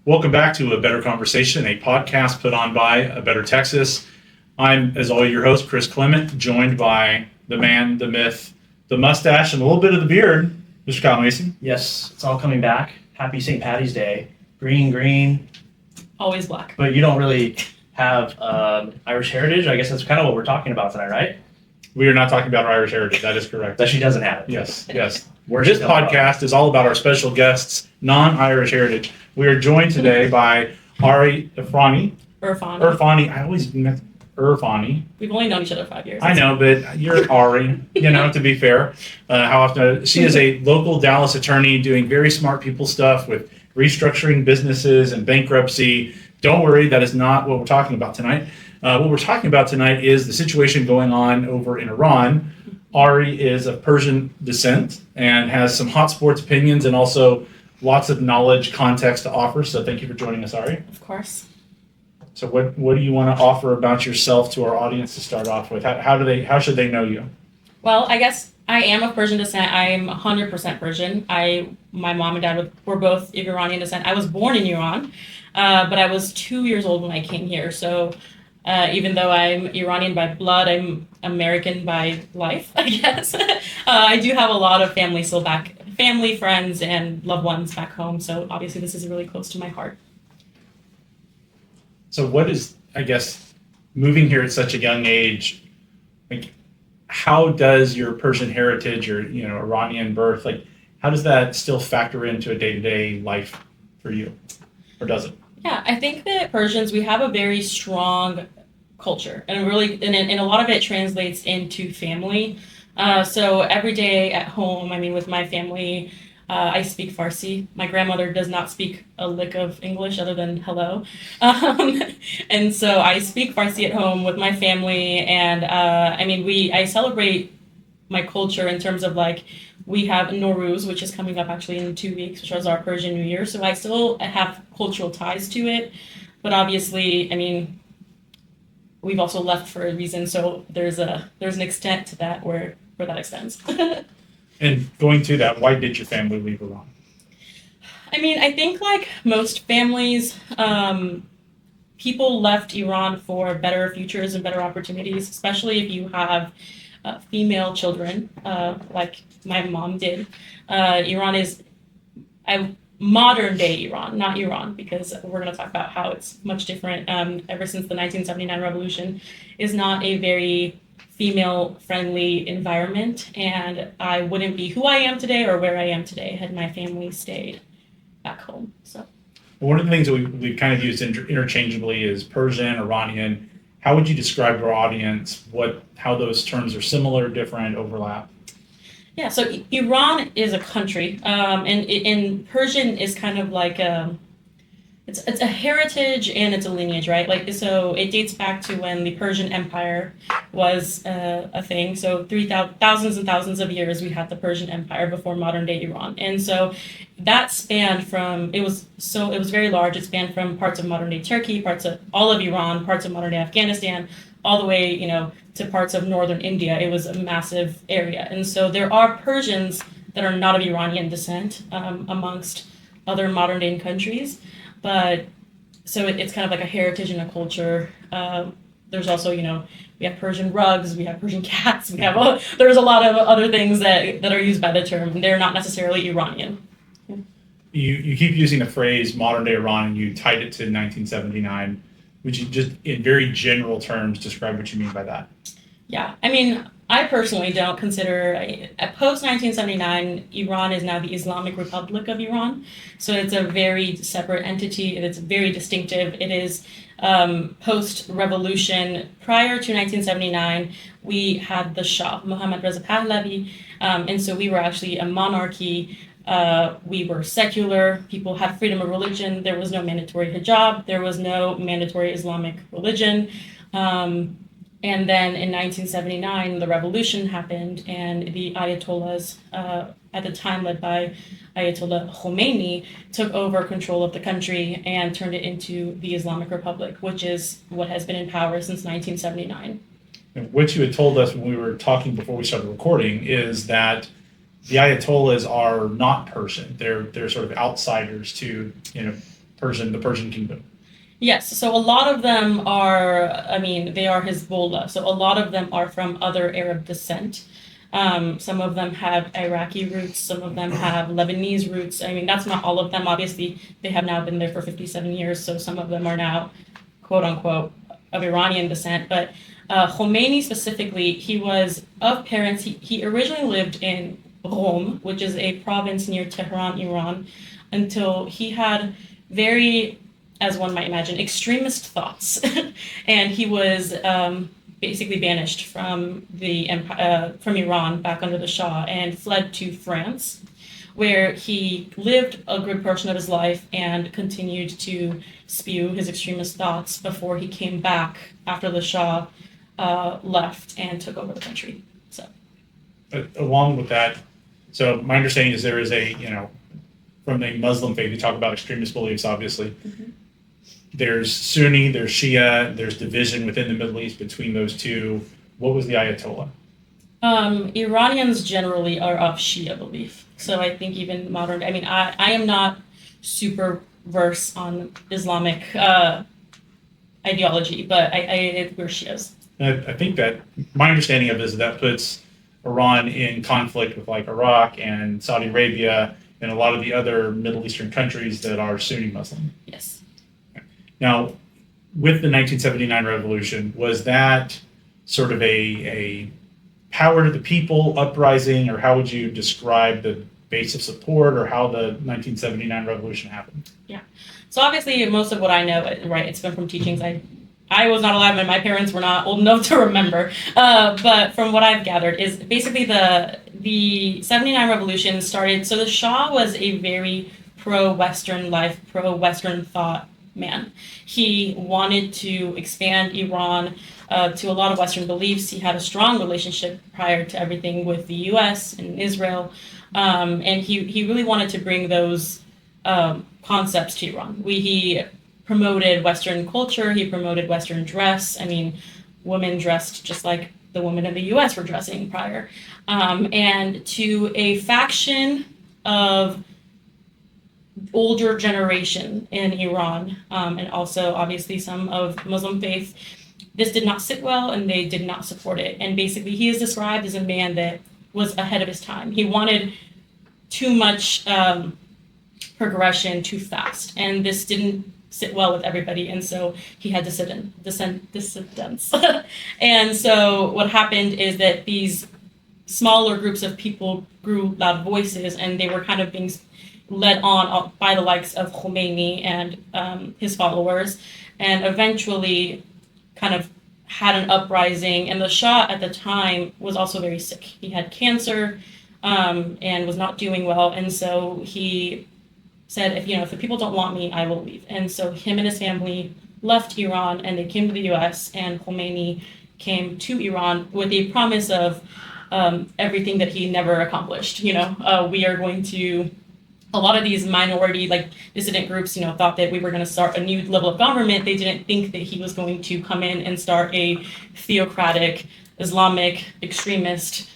Welcome back to A Better Conversation, a podcast put on by A Better Texas. I'm, as always, your host, Chris Klement, joined by the man, the myth, the mustache, and a little bit of the beard, Mr. Kyle Mason. Yes, it's all coming back. Happy St. Patty's Day. Green. Always black. But you don't really have Irish heritage. I guess that's kind of what we're talking about tonight, right? We are not talking about our Irish heritage. That is correct. That she doesn't have it. Yes. Where's This she coming podcast is all about our special guests' non-Irish heritage. We are joined today by Ari Erfani. Erfani. I always met Erfani. We've only known each other 5 years. I know, but you're Ari, to be fair. How often? She is a local Dallas attorney doing very smart people stuff with restructuring businesses and bankruptcy. Don't worry, that is not what we're talking about tonight. What we're talking about tonight is the situation going on over in Iran. Ari is of Persian descent and has some hot sports opinions and also lots of knowledge, context to offer. So thank you for joining us, Ari. Of course. So what do you want to offer about yourself to our audience to start off with? How should they know you? Well, I guess I am of Persian descent. I'm 100% Persian. My mom and dad were both of Iranian descent. I was born in Iran, but I was 2 years old when I came here. So even though I'm Iranian by blood, I'm American by life, I guess. I do have a lot of family still back, family, friends, and loved ones back home. So obviously this is really close to my heart. So what is, I guess, moving here at such a young age, like, how does your Persian heritage or, Iranian birth, like, how does that still factor into a day-to-day life for you? Or does it? Yeah, I think that Persians, we have a very strong culture, and and a lot of it translates into family. So every day at home, with my family, I speak Farsi. My grandmother does not speak a lick of English other than hello. And so I speak Farsi at home with my family, and I celebrate my culture in terms of, like, we have Nowruz, which is coming up actually in 2 weeks, which is our Persian New Year. So I still have cultural ties to it. But obviously, we've also left for a reason. So there's an extent to that where that extends. And going to that, why did your family leave Iran? I think like most families, people left Iran for better futures and better opportunities, especially if you have female children, like my mom did. Iran is modern day Iran, not Iran, because we're going to talk about how it's much different. Ever since the 1979 revolution, is not a very female friendly environment, and I wouldn't be who I am today or where I am today had my family stayed back home. So one of the things that we kind of used interchangeably is Persian, Iranian. How would you describe to our audience how those terms are similar, different, overlap? Yeah, so Iran is a country, and Persian is kind of like it's a heritage and it's a lineage, right? Like, so it dates back to when the Persian Empire was a thing. So thousands and thousands of years we had the Persian Empire before modern day Iran, and so that spanned from it was very large. It spanned from parts of modern day Turkey, parts of all of Iran, parts of modern day Afghanistan, all the way to parts of northern India. It was a massive area, and so there are Persians that are not of Iranian descent amongst other modern day countries. But so it's kind of like a heritage and a culture. There's also, we have Persian rugs, we have Persian cats, there's a lot of other things that are used by the term. They're not necessarily Iranian. You keep using the phrase modern day Iran, and you tied it to 1979. Would you just, in very general terms, describe what you mean by that? Yeah, I personally don't consider, post-1979, Iran is now the Islamic Republic of Iran. So it's a very separate entity, and it's very distinctive. It is post-revolution. Prior to 1979, we had the Shah, Mohammad Reza Pahlavi, and so we were actually a monarchy. We were secular. People had freedom of religion. There was no mandatory hijab. There was no mandatory Islamic religion. And then in 1979, the revolution happened, and the Ayatollahs, at the time led by Ayatollah Khomeini, took over control of the country and turned it into the Islamic Republic, which is what has been in power since 1979. And what you had told us when we were talking before we started recording is that the Ayatollahs are not Persian. They're sort of outsiders to the Persian kingdom. Yes, so a lot of them are, I mean, they are Hezbollah. So a lot of them are from other Arab descent. Some of them have Iraqi roots, some of them have Lebanese roots. I mean, that's not all of them. Obviously, they have now been there for 57 years, so some of them are now, quote unquote, of Iranian descent. But Khomeini specifically, he was of parents, he originally lived in Qom, which is a province near Tehran, Iran, until he had very, as one might imagine, extremist thoughts. And he was basically banished from from Iran back under the Shah and fled to France, where he lived a good portion of his life and continued to spew his extremist thoughts before he came back after the Shah left and took over the country. So, Along with that, so my understanding is there is from the Muslim faith, you talk about extremist beliefs, obviously. mm-hmm. There's Sunni, there's Shia, there's division within the Middle East between those two. What was the Ayatollah? Iranians generally are of Shia belief. So I think even modern, I mean, I am not super versed on Islamic ideology, but we're Shias. I think that my understanding of it is that puts Iran in conflict with like Iraq and Saudi Arabia and a lot of the other Middle Eastern countries that are Sunni Muslim. Yes. Now, with the 1979 revolution, was that sort of a power to the people uprising, or how would you describe the base of support, or how the 1979 revolution happened? Yeah. So obviously, most of what I know, right, it's been from teachings. I was not alive, and my parents were not old enough to remember. But from what I've gathered, is basically the 79 revolution started. So the Shah was a very pro-Western life, pro-Western thought man. He wanted to expand Iran to a lot of Western beliefs. He had a strong relationship prior to everything with the U.S. and Israel, and he really wanted to bring those concepts to Iran. He promoted Western culture. He promoted Western dress. I mean, women dressed just like the women in the U.S. were dressing prior, and to a faction of older generation in Iran, and also obviously some of Muslim faith, this did not sit well and they did not support it. And basically he is described as a man that was ahead of his time. He wanted too much progression too fast, and this didn't sit well with everybody, and so he had dissidents. And so what happened is that these smaller groups of people grew loud voices, and they were kind of being led on by the likes of Khomeini and his followers, and eventually kind of had an uprising. And the Shah at the time was also very sick. He had cancer and was not doing well. And so he said, if the people don't want me, I will leave. And so him and his family left Iran and they came to the US, and Khomeini came to Iran with a promise of everything that he never accomplished. We are going to, a lot of these minority, like dissident groups, thought that we were going to start a new level of government. They didn't think that he was going to come in and start a theocratic, Islamic, extremist,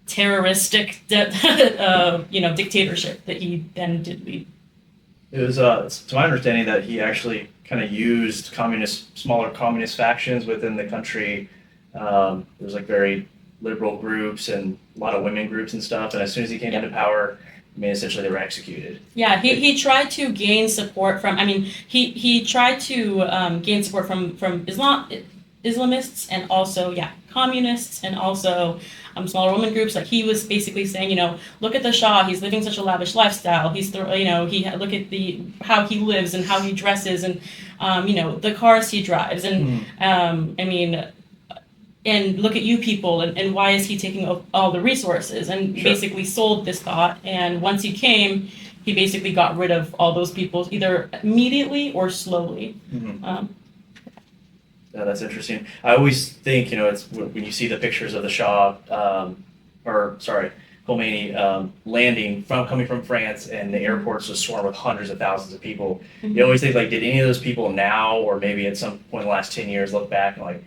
terroristic, dictatorship that he then did lead. It was, to my understanding, that he actually kind of used smaller communist factions within the country. There was like very liberal groups and a lot of women groups and stuff. And as soon as he came into power, essentially they were executed. Yeah, he tried to gain support from, he tried to gain support from Islamists and also, communists, and also smaller women groups. Like he was basically saying, look at the Shah, he's living such a lavish lifestyle. He's, look at how he lives and how he dresses and, the cars he drives. And, and look at you people, and why is he taking all the resources? And Sure. basically sold this thought. And once he came, he basically got rid of all those people, either immediately or slowly. Mm-hmm. Yeah, that's interesting. I always think, it's when you see the pictures of the Shah, Khomeini coming from France, and the airports just swarm with hundreds of thousands of people. Mm-hmm. You always think, like, did any of those people now, or maybe at some point in the last 10 years, look back and like,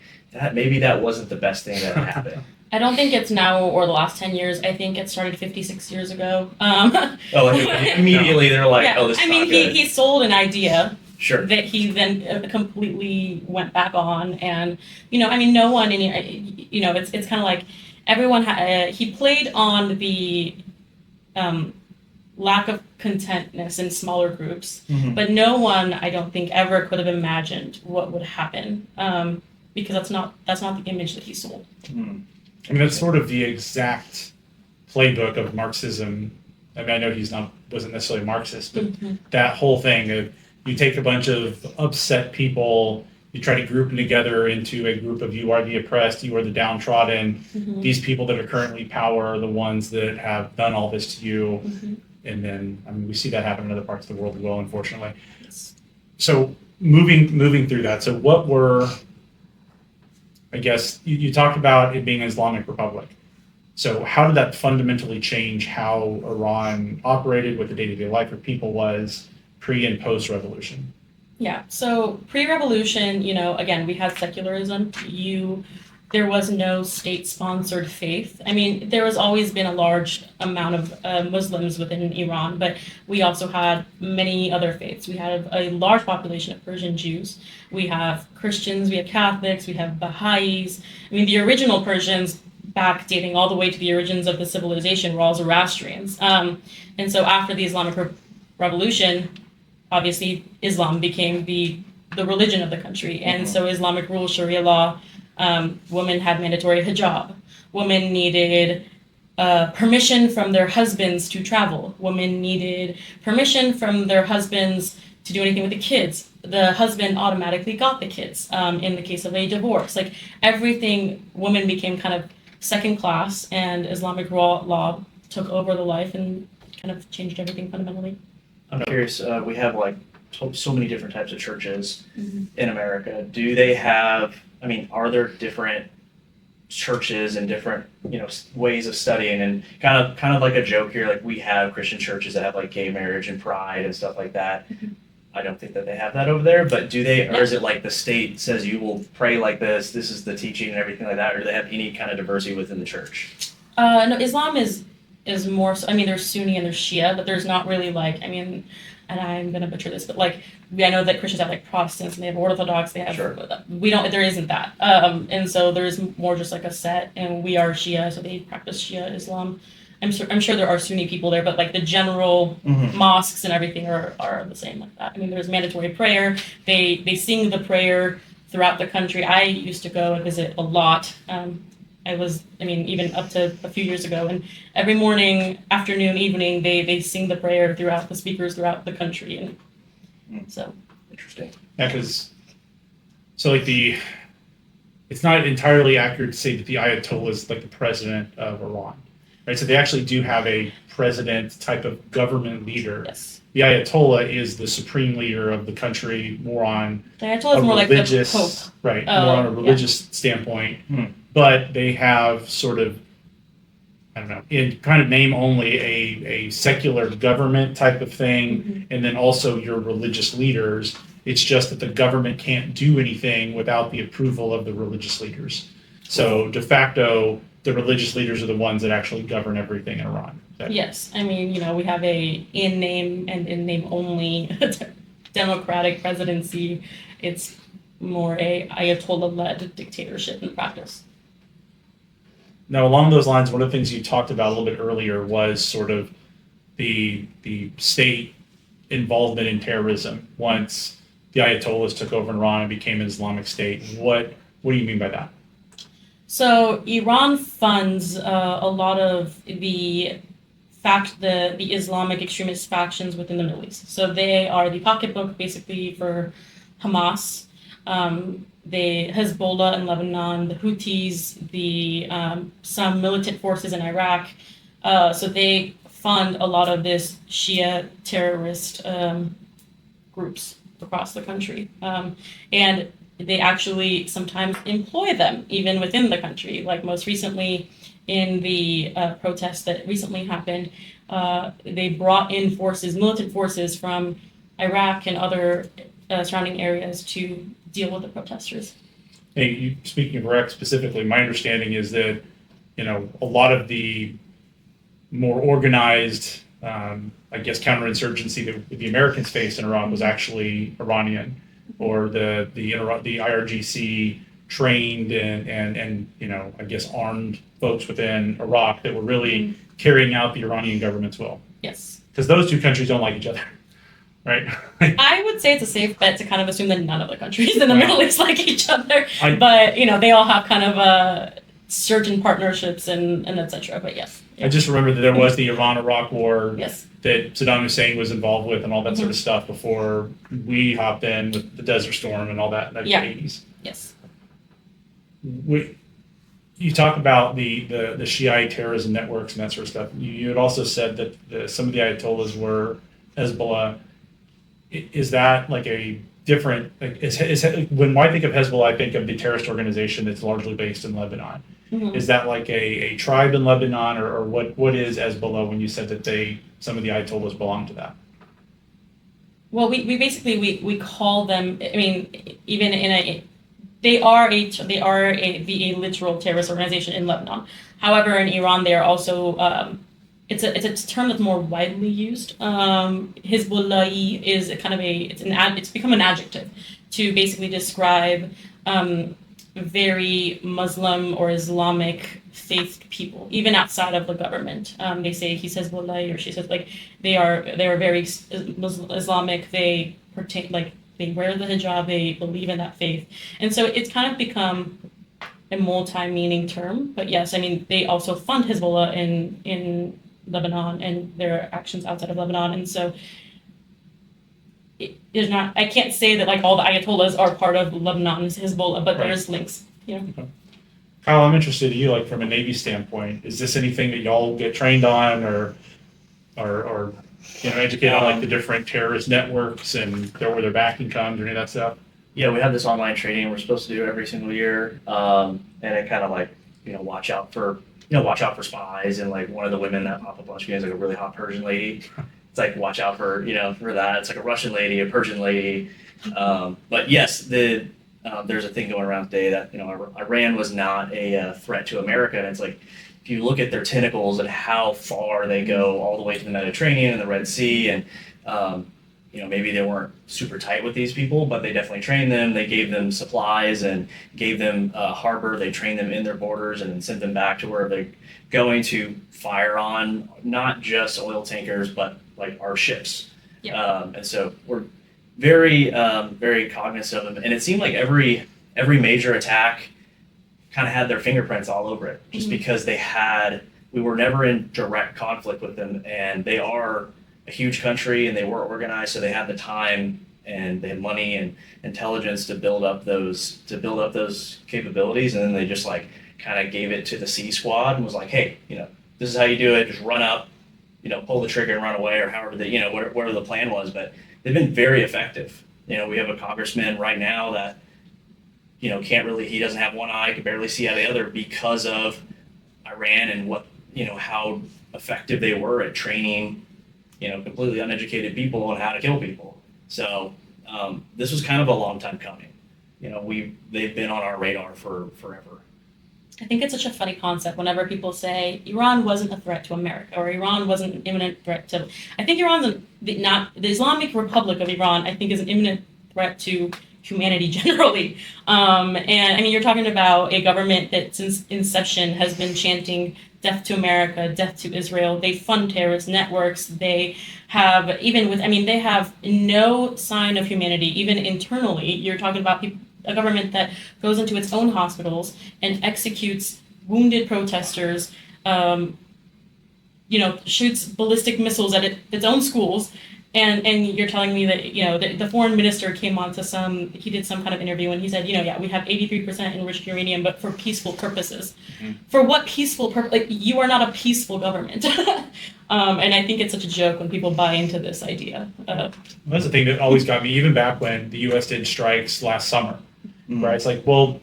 maybe that wasn't the best thing that happened? I don't think it's now or the last 10 years. I think it started 56 years ago. Oh, like immediately they're like, yeah, oh, this is I mean, not good. he sold an idea Sure. that he then completely went back on, and I mean, no one it's kind of like everyone he played on the lack of contentness in smaller groups, Mhm. but no one, I don't think, ever could have imagined what would happen, because that's not the image that he sold. Mm. I mean, that's sort of the exact playbook of Marxism. I mean, I know wasn't necessarily Marxist, but that whole thing of you take a bunch of upset people, you try to group them together into a group of you are the oppressed, you are the downtrodden. These people that are currently power are the ones that have done all this to you. And then, I mean, we see that happen in other parts of the world as well, unfortunately. So moving through that. So what were, I guess, you talked about it being an Islamic Republic. So how did that fundamentally change how Iran operated, what the day-to-day life of people was pre and post-revolution? Yeah. So pre-revolution, again, we had secularism. There was no state-sponsored faith. I mean, there has always been a large amount of Muslims within Iran, but we also had many other faiths. We had a large population of Persian Jews. We have Christians, we have Catholics, we have Baha'is. I mean, the original Persians, back dating all the way to the origins of the civilization, were all Zoroastrians. And so after the Islamic Revolution, obviously Islam became the religion of the country. And so Islamic rule, Sharia law, women had mandatory hijab. Women needed permission from their husbands to travel. Women needed permission from their husbands to do anything with the kids. The husband automatically got the kids in the case of a divorce. Like everything, women became kind of second class, and Islamic law took over the life and kind of changed everything fundamentally. I'm curious, we have like so many different types of churches in America. Do they have, I mean, are there different churches and different, ways of studying, and kind of like a joke here, like we have Christian churches that have like gay marriage and pride and stuff like that. I don't think that they have that over there, but do they, or is it like the state says you will pray like this is the teaching and everything like that, or do they have any kind of diversity within the church? No, Islam is more so, I mean, there's Sunni and there's Shia, but there's not really like, I mean, and I'm going to butcher this, but like, I know that Christians have like Protestants and they have Orthodox, they have, there isn't that. And so there's more just like a set, and we are Shia, so they practice Shia Islam. I'm sure there are Sunni people there, but like the general mosques and everything are the same like that. I mean, there's mandatory prayer. They sing the prayer throughout the country. I used to go and visit a lot. Even up to a few years ago, and every morning, afternoon, evening, they sing the prayer throughout the speakers throughout the country, and so interesting. Yeah, because it's not entirely accurate to say that the Ayatollah is like the president of Iran, right? So they actually do have a president type of government leader. yes, The Ayatollah is the supreme leader of the country, more on the Ayatollah is more like the Pope, right? More on a religious standpoint. But they have sort of, I don't know, in kind of name only a secular government type of thing, and then also your religious leaders. It's just that the government can't do anything without the approval of the religious leaders. So de facto, the religious leaders are the ones that actually govern everything in Iran. Yes, I mean, we have a in name and in name only democratic presidency. It's more a Ayatollah-led dictatorship in practice. Now, along those lines, one of the things you talked about a little bit earlier was sort of the state involvement in terrorism once the Ayatollahs took over in Iran and became an Islamic State. What do you mean by that? So Iran funds a lot of the Islamic extremist factions within the Middle East. So they are the pocketbook basically for Hamas. The Hezbollah in Lebanon, the Houthis, some militant forces in Iraq. So they fund a lot of this Shia terrorist groups across the country. And they actually sometimes employ them even within the country. Like most recently in the protests that recently happened, they brought in militant forces from Iraq and other surrounding areas to deal with the protesters. Hey, speaking of Iraq specifically, my understanding is that a lot of the more organized, I guess, counterinsurgency that the Americans faced in Iraq was actually Iranian, or the IRGC trained and I guess armed folks within Iraq that were really carrying out the Iranian government's will. Yes. Because those two countries don't like each other, right? I would say it's a safe bet to kind of assume that none of the countries in the Middle East like each other, I- but they all have kind of certain partnerships and etc. But yes. I just remember that there was the Iran-Iraq war Yes. that Saddam Hussein was involved with and all that sort of stuff before we hopped in with the Desert Storm and all that in the Yeah. 80s. Yes. You talk about the Shiite terrorism networks and that sort of stuff. You had also said that some of the Ayatollahs were Hezbollah. Is that like a different, when I think of Hezbollah, I think of the terrorist organization that's largely based in Lebanon. Mm-hmm. Is that like a tribe in Lebanon, or what is Hezbollah when you said that some of the Ayatollahs belong to that? Well, we basically we call them. I mean, even they are a literal terrorist organization in Lebanon. However, in Iran, they are also it's a term that's more widely used. Hezbollah is it's become an adjective to basically describe very Muslim or Islamic faith people, even outside of the government. They say he says Hezbollah or she says they are very Islamic. They pertain they wear the hijab. They believe in that faith, and so it's kind of become a multi-meaning term. But yes, I mean they also fund Hezbollah in Lebanon and their actions outside of Lebanon, and so. There's not. I can't say that all the Ayatollahs are part of Lebanon's Hezbollah, but Right. there's links. Kyle, I'm interested in you, from a Navy standpoint. Is this anything that y'all get trained on, or educate on the different terrorist networks and where their backing comes, or any of that stuff? Yeah, we have this online training we're supposed to do every single year, and it kind of watch out for spies, and one of the women that pop up on screen is a really hot Persian lady. It's watch out for for that. It's a Russian lady, a Persian lady. But yes, there's a thing going around today that Iran was not a threat to America. And it's if you look at their tentacles and how far they go all the way to the Mediterranean and the Red Sea, and maybe they weren't super tight with these people, but they definitely trained them. They gave them supplies and gave them a harbor. They trained them in their borders and then sent them back to where they're going to fire on not just oil tankers, but our ships. Yeah. And so we're very, very cognizant of them. And it seemed like every major attack kind of had their fingerprints all over it, just because we were never in direct conflict with them. And they are a huge country and they were organized. So they had the time and they had money and intelligence to build up those capabilities. And then they just kind of gave it to the C squad and was hey, this is how you do it. Just run up, pull the trigger and run away, or however whatever the plan was. But they've been very effective. We have a congressman right now that, he doesn't have one eye, can barely see out of the other because of Iran and how effective they were at training, completely uneducated people on how to kill people. So this was kind of a long time coming. They've been on our radar for forever. I think it's such a funny concept whenever people say Iran wasn't a threat to America or Iran wasn't an imminent threat to. I think the Islamic Republic of Iran. I think is an imminent threat to humanity generally. And I mean, you're talking about a government that since inception has been chanting death to America, death to Israel. They fund terrorist networks. They have they have no sign of humanity, even internally. You're talking about a government that goes into its own hospitals and executes wounded protesters, shoots ballistic missiles at its own schools. And you're telling me that, the foreign minister came on to he did some kind of interview and he said, we have 83% enriched uranium, but for peaceful purposes. Mm-hmm. For what peaceful purpose? You are not a peaceful government. And I think it's such a joke when people buy into this idea. That's the thing that always got me, even back when the U.S. did strikes last summer, right? It's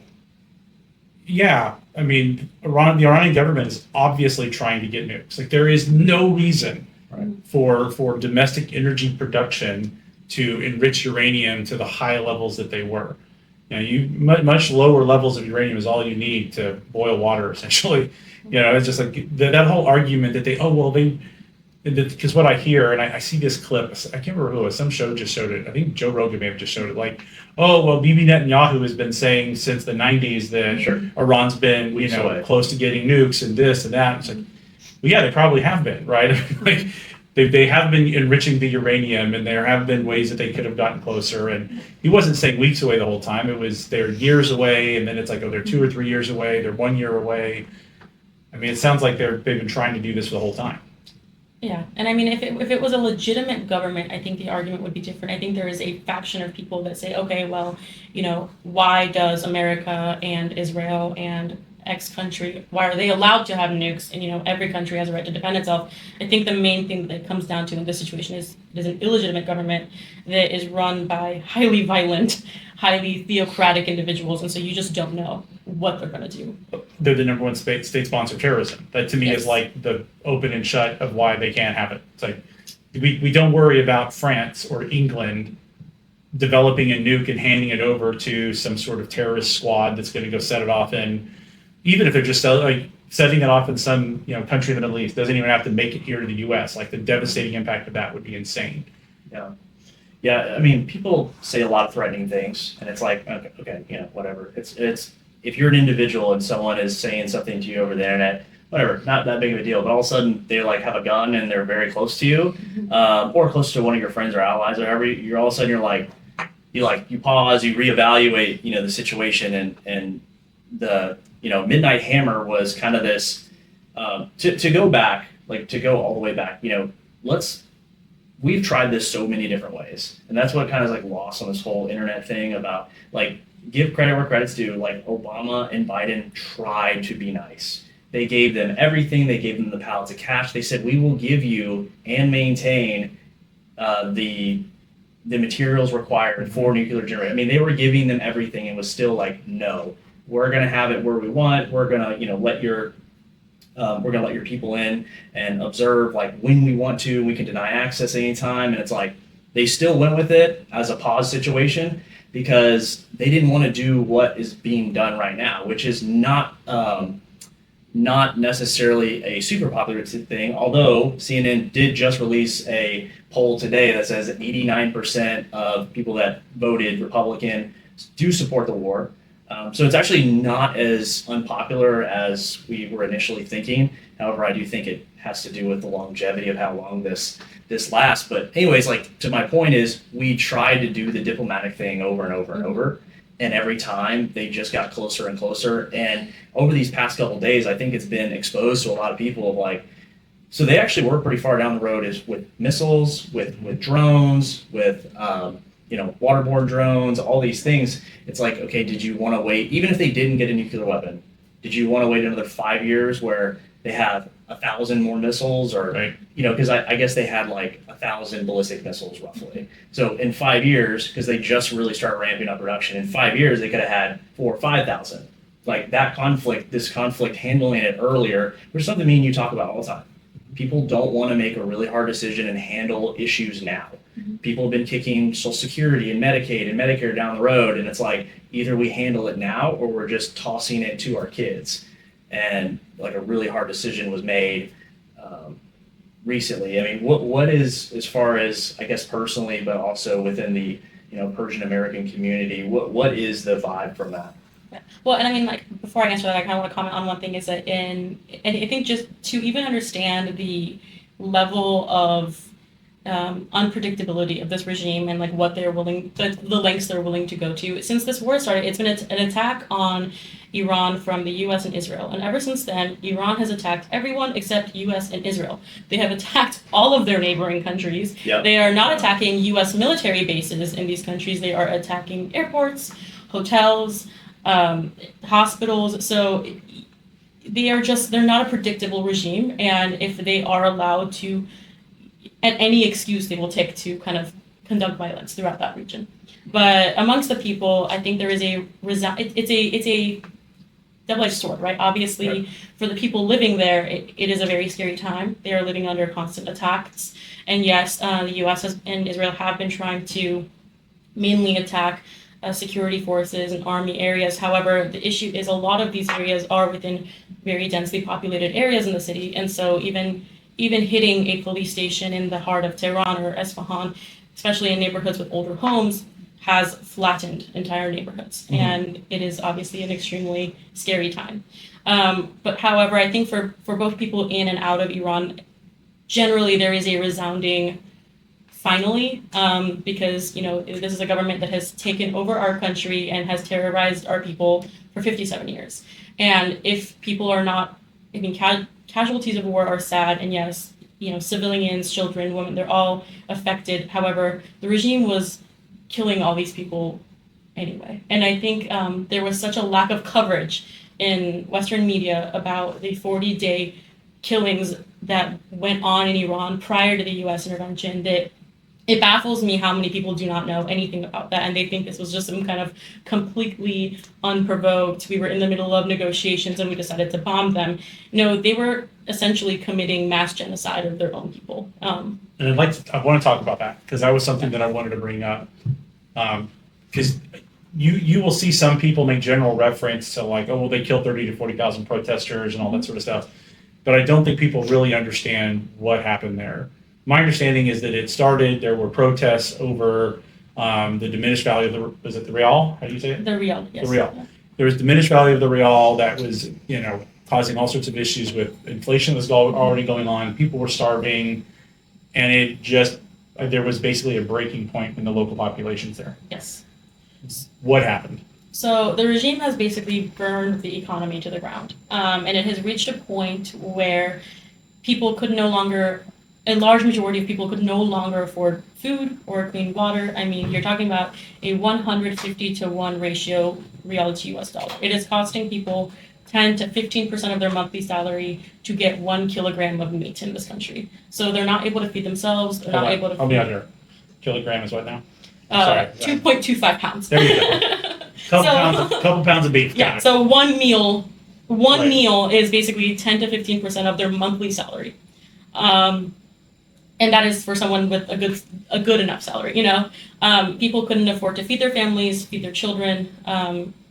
yeah, I mean, the Iranian government is obviously trying to get nukes. There is no reason for domestic energy production to enrich uranium to the high levels that they were. Much lower levels of uranium is all you need to boil water, essentially. It's just like that whole argument that because what I hear, and I see this clip, I can't remember who it was, some show just showed it. I think Joe Rogan may have just showed it. Like, oh, well, Bibi Netanyahu has been saying since the 90s that Iran's been, close to getting nukes and this and that. It's like, well, yeah, they probably have been, right? Like, they have been enriching the uranium, and there have been ways that they could have gotten closer. And he wasn't saying weeks away the whole time. It was they're years away, and then it's like, oh, they're 2 or 3 years away. They're 1 year away. I mean, it sounds like they've been trying to do this for the whole time. Yeah, and I mean, if it was a legitimate government, I think the argument would be different. I think there is a faction of people that say, okay, well, why does America and Israel and X country, why are they allowed to have nukes? And, every country has a right to defend itself. I think the main thing that it comes down to in this situation is it is an illegitimate government that is run by highly violent, highly theocratic individuals, and so you just don't know what they're going to do. They're the number one state sponsor of terrorism. That to me is like the open and shut of why they can't have it. It's like we don't worry about France or England developing a nuke and handing it over to some sort of terrorist squad that's going to go set it off in, even if they're just setting it off in some country in the Middle East. Doesn't even have to make it here to the U.S. Like the devastating impact of that would be insane. Yeah. I mean, people say a lot of threatening things, and it's like, okay, whatever. It's if you're an individual and someone is saying something to you over the internet, whatever, not that big of a deal. But all of a sudden they have a gun and they're very close to you, or close to one of your friends or allies, or whatever. You're all of a sudden you pause, you reevaluate, the situation, and the Midnight Hammer was kind of this to go back, to go all the way back. We've tried this so many different ways, and that's what kind of is lost on this whole internet thing about give credit where credit's due. Obama and Biden tried to be nice. They gave them everything. They gave them the pallets of cash. They said, we will give you and maintain the materials required for nuclear generation. I mean, they were giving them everything and was still no, we're going to have it where we want. We're going to, let your people in and observe when we want to. We can deny access anytime. And it's they still went with it as a pause situation because they didn't want to do what is being done right now, which is not necessarily a super popular thing. Although CNN did just release a poll today that says 89% of people that voted Republican do support the war. So it's actually not as unpopular as we were initially thinking. However, I do think it has to do with the longevity of how long this lasts. But anyways, to my point is we tried to do the diplomatic thing over and over and over. And every time they just got closer and closer. And over these past couple of days, I think it's been exposed to a lot of people of so they actually were pretty far down the road is with missiles, with drones, with waterborne drones, all these things. It's okay, did you want to wait, even if they didn't get a nuclear weapon, did you want to wait another 5 years where they have 1,000 more missiles or, right. Because I guess they had 1,000 ballistic missiles roughly. So in 5 years, because they just really started ramping up production, in 5 years, they could have had 4,000 or 5,000. This conflict, handling it earlier, which is something me and you talk about all the time. People don't want to make a really hard decision and handle issues now. Mm-hmm. People have been kicking Social Security and Medicaid and Medicare down the road, and it's either we handle it now or we're just tossing it to our kids. And a really hard decision was made recently. I mean, what is, as far as I guess personally, but also within the Persian-American community, what is the vibe from that? Yeah. Well, and I mean, before I answer that, I kind of want to comment on one thing is that and I think just to even understand the level of unpredictability of this regime and what they're willing, the lengths they're willing to go to. Since this war started, it's been an attack on Iran from the U.S. and Israel. And ever since then, Iran has attacked everyone except U.S. and Israel. They have attacked all of their neighboring countries. Yep. They are not attacking U.S. military bases in these countries. They are attacking airports, hotels, hospitals. So they're not a predictable regime. And if they are allowed to, at any excuse they will take to kind of conduct violence throughout that region. But amongst the people, I think there is it's a double-edged sword, right? Obviously, right. For the people living there, it is a very scary time. They are living under constant attacks. And yes, the U.S. and Israel have been trying to mainly attack security forces and army areas. However, the issue is a lot of these areas are within very densely populated areas in the city, and so even hitting a police station in the heart of Tehran or Esfahan, especially in neighborhoods with older homes, has flattened entire neighborhoods, and it is obviously an extremely scary time. But however, I think for both people in and out of Iran, generally there is a resounding finally, because this is a government that has taken over our country and has terrorized our people for 57 years. And if people are not, casualties of war are sad, and yes, civilians, children, women, they're all affected. However, the regime was killing all these people anyway. And I think there was such a lack of coverage in Western media about the 40-day killings that went on in Iran prior to the U.S. intervention that it baffles me how many people do not know anything about that, and they think this was just some kind of completely unprovoked, we were in the middle of negotiations and we decided to bomb them. No, they were essentially committing mass genocide of their own people. And I want to talk about that, because that was something that I wanted to bring up. Because you will see some people make general reference to like, oh, well, they killed 30 to 40,000 protesters and all that sort of stuff. But I don't think people really understand what happened there. My understanding is that it started, there were protests over the diminished value of was it the real? How do you say it? The real, yes. The real. Yeah. There was diminished value of the real that was, causing all sorts of issues with inflation that was already going on. People were starving, and there was basically a breaking point in the local populations there. Yes. What happened? So the regime has basically burned the economy to the ground, and it has reached a point where people could no longer, a large majority of people could no longer afford food or clean water. I mean, you're talking about a 150-to-1 ratio real to US dollar. It is costing people 10 to 15% of their monthly salary to get 1 kilogram of meat in this country. So they're not able to feed themselves. They're not able to. Help me out here. Kilogram is what now? 2.25 pounds. There you go. Couple pounds of beef. Yeah. So one meal is basically 10 to 15% of their monthly salary. And that is for someone with a good enough salary. People couldn't afford to feed their families, feed their children,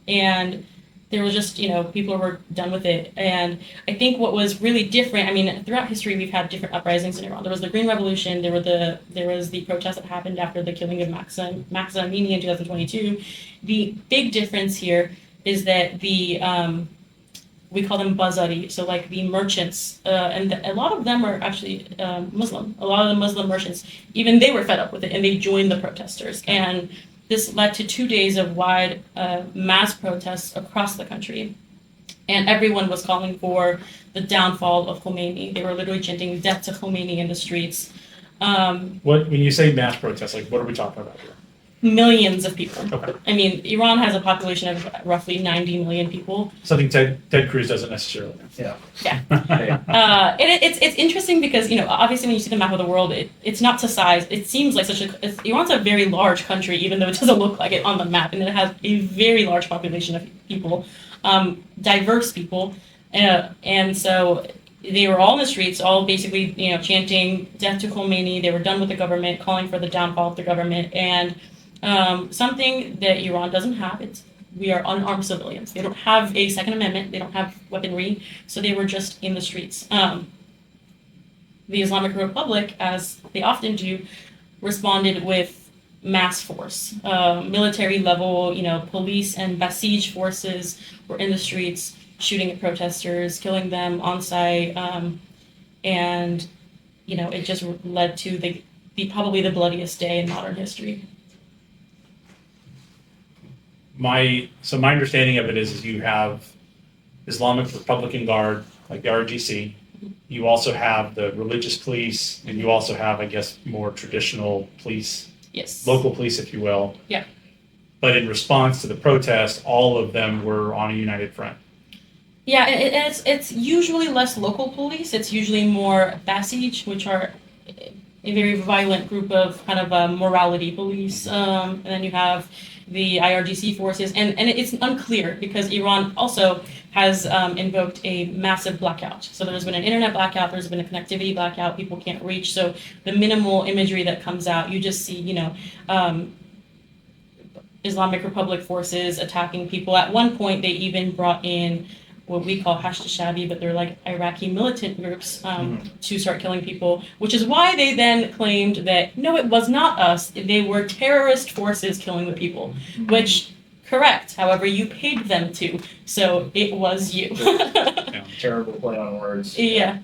and there was just people were done with it. And I think what was really different, throughout history we've had different uprisings in Iran. There was the Green Revolution. There was the protest that happened after the killing of Mahsa Amini in 2022. The big difference here is that we call them Bazari, so like the merchants, and a lot of them are actually Muslim. A lot of the Muslim merchants, even they were fed up with it, and they joined the protesters. And this led to 2 days of wide mass protests across the country. And everyone was calling for the downfall of Khomeini. They were literally chanting death to Khomeini in the streets. When you say mass protests, like what are we talking about here? Millions of people. Okay. Iran has a population of roughly 90 million people. Something Ted Cruz doesn't necessarily know. Yeah. And it's interesting because, obviously when you see the map of the world, it's not to size. It seems like Iran's a very large country, even though it doesn't look like it on the map. And it has a very large population of people, diverse people. And so they were all in the streets, all basically, chanting death to Khomeini. They were done with the government, calling for the downfall of the government. And something that Iran doesn't have, we are unarmed civilians. They don't have a Second Amendment. They don't have weaponry. So they were just in the streets. The Islamic Republic, as they often do, responded with mass force. Military level, police and Basij forces were in the streets shooting at protesters, killing them on site. And, it just led to probably the bloodiest day in modern history. My understanding of it is you have Islamic Republican Guard, like the IRGC. You also have the religious police, and you also have, I guess, more traditional police. Yes. Local police, if you will. Yeah. But in response to the protest, all of them were on a united front. Yeah, and it's usually less local police. It's usually more Basij, which are a very violent group of kind of morality police. And then you have the IRGC forces, and it's unclear because Iran also has invoked a massive blackout. So there's been an internet blackout, there's been a connectivity blackout, people can't reach. So the minimal imagery that comes out, you just see, Islamic Republic forces attacking people. At one point, they even brought in what we call Hashtashabi, but they're like Iraqi militant groups to start killing people, which is why they then claimed that, no, it was not us. They were terrorist forces killing the people, which, correct. However, you paid them to, so it was you. Terrible play on words. Yeah.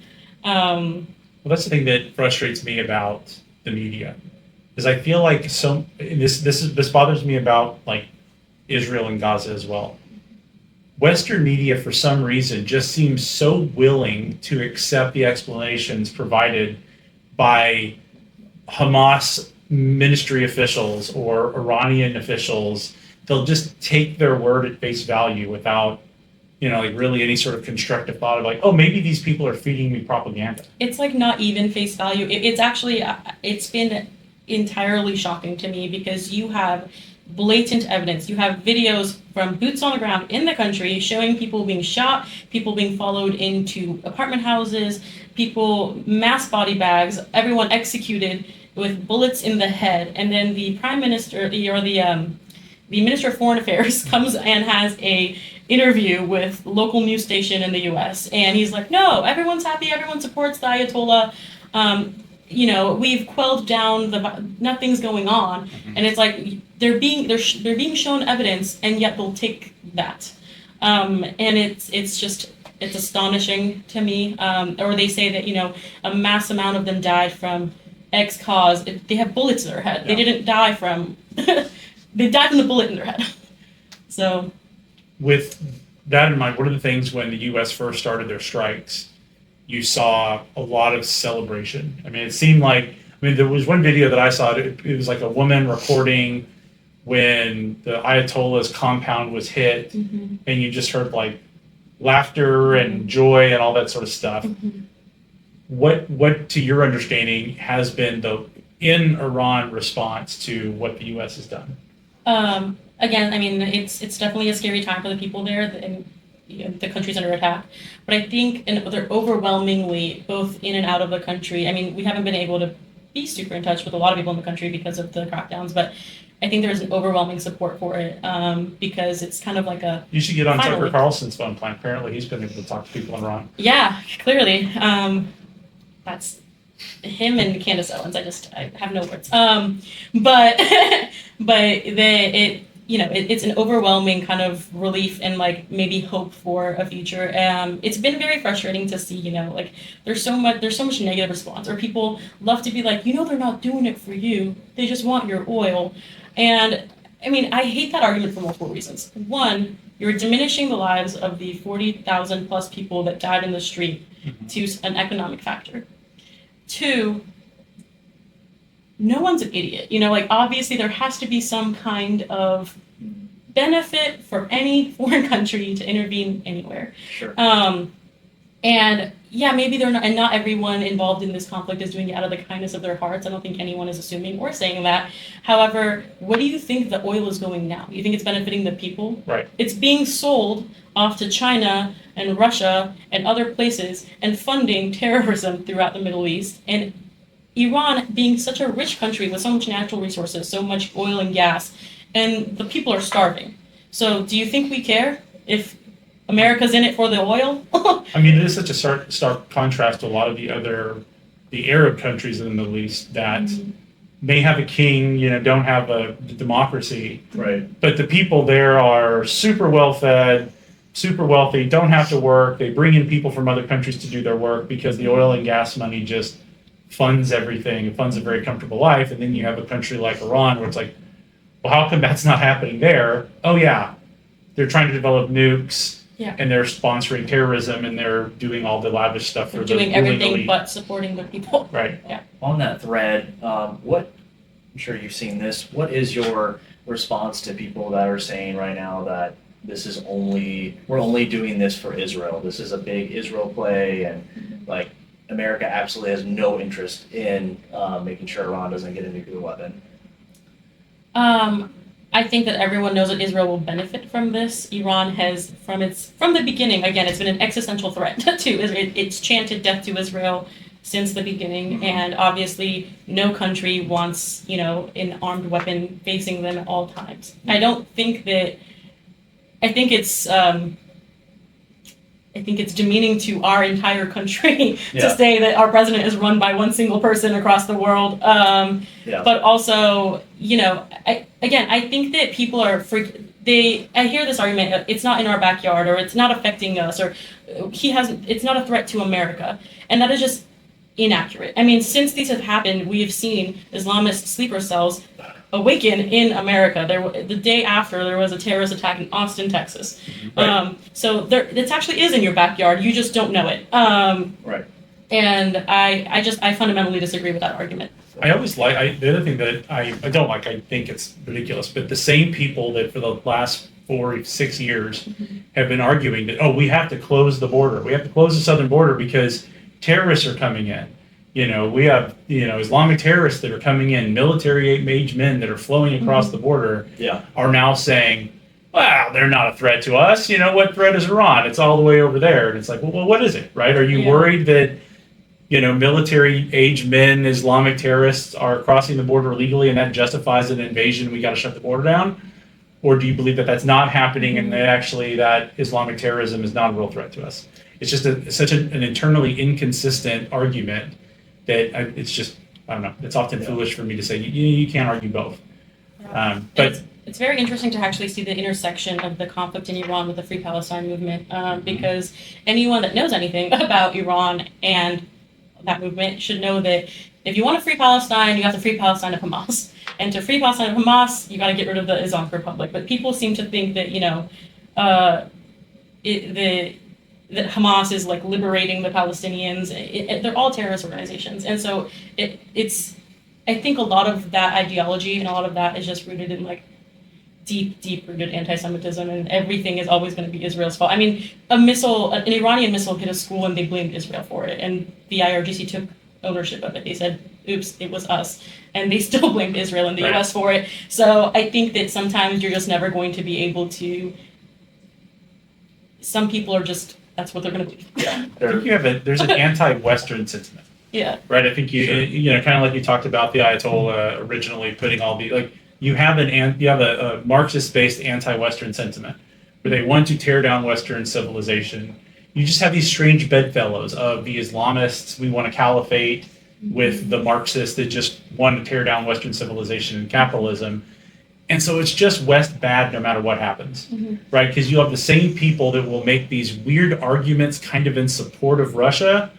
Well, that's the thing that frustrates me about the media, is I feel like this bothers me about like Israel and Gaza as well. Western media, for some reason, just seems so willing to accept the explanations provided by Hamas ministry officials or Iranian officials. They'll just take their word at face value without, like really any sort of constructive thought of like, oh, maybe these people are feeding me propaganda. It's like not even face value. It's actually, it's been entirely shocking to me because you have blatant evidence. You have videos from boots on the ground in the country showing people being shot, people being followed into apartment houses, people, mass body bags, everyone executed with bullets in the head. And then the prime minister, the minister of foreign affairs comes and has a interview with local news station in the US. And he's like, no, everyone's happy, everyone supports the Ayatollah. We've quelled down nothing's going on. And it's like, they're being shown evidence, and yet they'll take that. And it's astonishing to me. Or they say that, a mass amount of them died from X cause. They have bullets in their head. Yeah. They didn't die from, they died from the bullet in their head. So. With that in mind, one of the things when the U.S. first started their strikes, you saw a lot of celebration. I mean, it seemed like, there was one video that I saw, it was like a woman recording when the Ayatollah's compound was hit, and you just heard like laughter and joy and all that sort of stuff. What to your understanding has been the in Iran response to what the U.S. has done? Again, it's definitely a scary time for the people there, and the country's under attack. But I think they're overwhelmingly both in and out of the country. We haven't been able to be super in touch with a lot of people in the country because of the crackdowns, but I think there's an overwhelming support for it because it's kind of like a. You should get on finally. Tucker Carlson's phone plan. Apparently, he's been able to talk to people in Iran. Yeah, clearly. That's him and Candace Owens. I have no words. It's an overwhelming kind of relief and like maybe hope for a future. It's been very frustrating to see, there's so much negative response, or people love to be like, they're not doing it for you. They just want your oil. And I hate that argument for multiple reasons. One, you're diminishing the lives of the 40,000 plus people that died in the street to an economic factor. Two, no one's an idiot. Obviously there has to be some kind of benefit for any foreign country to intervene anywhere. Sure. And yeah, maybe they're not, and not everyone involved in this conflict is doing it out of the kindness of their hearts. I don't think anyone is assuming or saying that. However, what do you think the oil is going now? You think it's benefiting the people? Right. It's being sold off to China and Russia and other places and funding terrorism throughout the Middle East. And Iran being such a rich country with so much natural resources, so much oil and gas, and the people are starving. So do you think we care if America's in it for the oil? It is such a stark contrast to a lot of the Arab countries in the Middle East that may have a king, don't have a democracy. Right. But the people there are super well fed, super wealthy, don't have to work. They bring in people from other countries to do their work because the oil and gas money just funds everything. It funds a very comfortable life. And then you have a country like Iran where it's like, well, how come that's not happening there? Oh yeah, they're trying to develop nukes. Yeah. And they're sponsoring terrorism, and they're doing all the lavish stuff. They're doing everything but supporting the people. Right. Yeah. On that thread, I'm sure you've seen this. What is your response to people that are saying right now that we're only doing this for Israel? This is a big Israel play, and like America absolutely has no interest in making sure Iran doesn't get a nuclear weapon. I think that everyone knows that Israel will benefit from this. Iran has, from the beginning, again, it's been an existential threat to Israel. It's chanted death to Israel since the beginning, and obviously no country wants, an armed weapon facing them at all times. I think it's demeaning to our entire country to say that our president is run by one single person across the world. But also, I think that people are I hear this argument, it's not in our backyard, or it's not affecting us, or it's not a threat to America. And that is just inaccurate. I mean, since these have happened, we have seen Islamist sleeper cells awaken in America. The day after, there was a terrorist attack in Austin, Texas. Right. So it actually is in your backyard. You just don't know it. Right. And I fundamentally disagree with that argument. I always the other thing that I don't like, I think it's ridiculous, but the same people that for the last 4 or 6 years have been arguing that, we have to close the border. We have to close the southern border because terrorists are coming in. We have, Islamic terrorists that are coming in, military-age men that are flowing across the border are now saying, well, they're not a threat to us. What threat is Iran? It's all the way over there. And it's like, well, what is it, right? Are you worried that, military-age men, Islamic terrorists are crossing the border illegally and that justifies an invasion, we got to shut the border down? Or do you believe that that's not happening and that actually that Islamic terrorism is not a real threat to us? It's just such an internally inconsistent argument that it's just, I don't know, it's often foolish for me to say, you can't argue both. But it's very interesting to actually see the intersection of the conflict in Iran with the Free Palestine movement, because anyone that knows anything about Iran and that movement should know that if you want to free Palestine, you have to free Palestine of Hamas. And to free Palestine of Hamas, you got to get rid of the Islamic Republic. But people seem to think that, that Hamas is like liberating the Palestinians. They're all terrorist organizations. And so I think a lot of that ideology and a lot of that is just rooted in like deep rooted anti-Semitism, and everything is always going to be Israel's fault. I mean, an Iranian missile hit a school and they blamed Israel for it. And the IRGC took ownership of it. They said, oops, it was us. And they still blamed Israel and the US for it. So I think that sometimes you're just never going to be able to, some people are just, that's what they're going to do. I think there's an anti-Western sentiment. Yeah. Right. I think kind of like you talked about the Ayatollah originally putting all the, you have a Marxist-based anti-Western sentiment where they want to tear down Western civilization. You just have these strange bedfellows of the Islamists, we want a caliphate, with the Marxists that just want to tear down Western civilization and capitalism. And so it's just West bad no matter what happens, right? Because you have the same people that will make these weird arguments kind of in support of Russia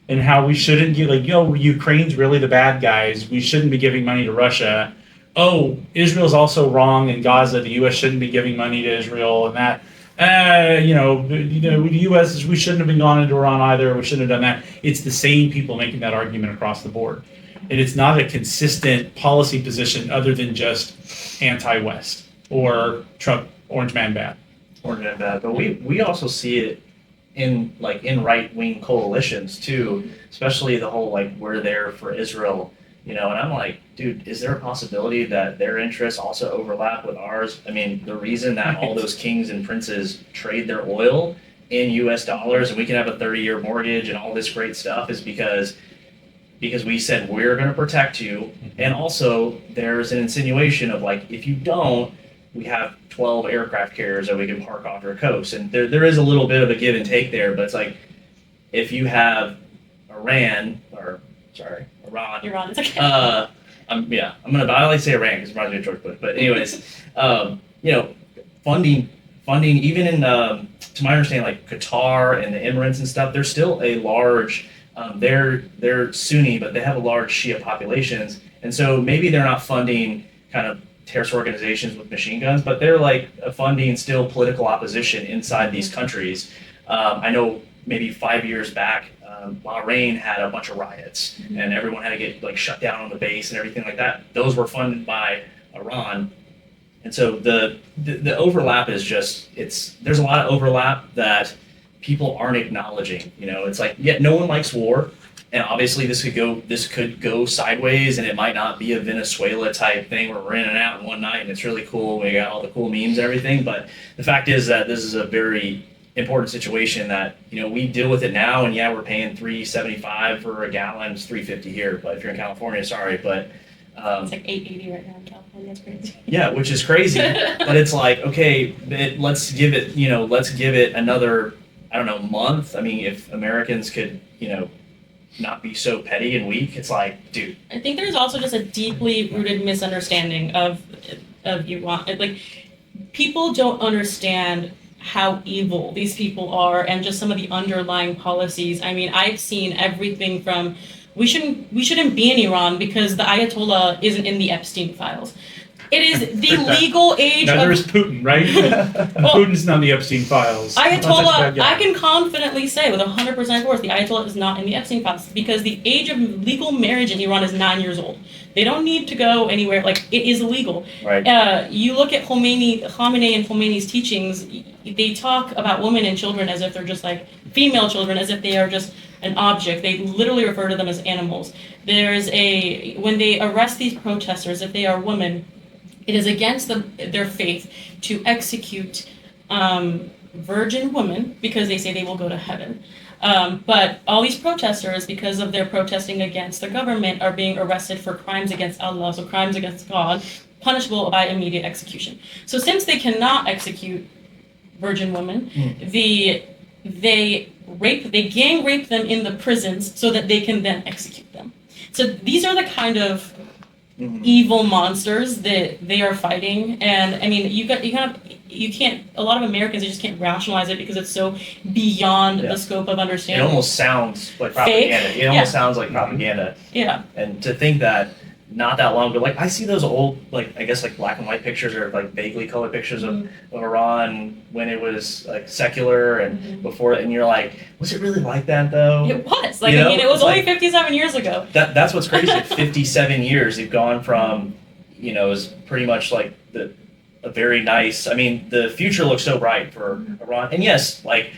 and how we shouldn't get Ukraine's really the bad guys. We shouldn't be giving money to Russia. Oh, Israel's also wrong in Gaza. The U.S. shouldn't be giving money to Israel and that. The U.S. we shouldn't have been gone into Iran either. We shouldn't have done that. It's the same people making that argument across the board. And it's not a consistent policy position other than just anti-West or Trump, orange man bad. Orange man bad. But we also see it in right-wing coalitions too, especially the whole we're there for Israel, and I'm like, dude, is there a possibility that their interests also overlap with ours? I mean, the reason that all those kings and princes trade their oil in US dollars and we can have a 30-year mortgage and all this great stuff is because we said we're going to protect you. And also there's an insinuation of if you don't, we have 12 aircraft carriers that we can park off your coast. And there is a little bit of a give and take there, but it's if you have Iran, it's okay. I'm gonna say Iran because it reminds me of George Bush. But anyways, funding even in to my understanding, Qatar and the Emirates and stuff, they're still a large. They're Sunni, but they have a large Shia populations, and so maybe they're not funding kind of terrorist organizations with machine guns, but they're funding still political opposition inside these countries. I know maybe 5 years back, Bahrain had a bunch of riots, and everyone had to get shut down on the base and everything like that. Those were funded by Iran, and so the overlap is just there's a lot of overlap that people aren't acknowledging. It's no one likes war, and obviously this could go sideways, and it might not be a Venezuela type thing where we're in and out in one night and it's really cool. We got all the cool memes and everything, but the fact is that this is a very important situation that, we deal with it now, and yeah, we're paying $3.75 for a gallon. It's $3.50 here, but if you're in California, sorry, but It's like $8.80 right now in California. That's crazy. yeah, which is crazy. But it's like, okay, let's give it another, I don't know, month. I mean, if Americans could, not be so petty and weak, it's like, dude. I think there's also just a deeply rooted misunderstanding of Iran. Like, people don't understand how evil these people are and just some of the underlying policies. I mean, I've seen everything from we shouldn't be in Iran because the Ayatollah isn't in the Epstein files. It is the legal age Now of there's Putin, right? Putin's not in the Epstein files. Ayatollah. I can confidently say with 100% force the Ayatollah is not in the Epstein files because the age of legal marriage in Iran is 9 years old. They don't need to go anywhere. Like, it is illegal. Right. You look at Khamenei and Khomeini's teachings. They talk about women and children as if they're just like female children, as if they are just an object. They literally refer to them as animals. When they arrest these protesters, if they are women, it is against their faith to execute virgin women because they say they will go to heaven. But all these protesters, because of their protesting against the government, are being arrested for crimes against Allah, so crimes against God, punishable by immediate execution. So since they cannot execute virgin women, they gang rape them in the prisons so that they can then execute them. So these are the kind of evil monsters that they are fighting, and I mean, you can't. A lot of Americans, they just can't rationalize it because it's so beyond the scope of It understanding. almost sounds like propaganda. Fake? It almost sounds like propaganda. Yeah. And to think that not that long ago, like I see those old, like I guess like black and white pictures or like vaguely colored pictures of Iran when it was like secular and before, and you're like, was it really like that though? It was like, I mean, it was only 57 years ago. That's what's crazy. 57 years, you've gone from, it's pretty much like a very nice. I mean, the future looks so bright for Iran, and yes, like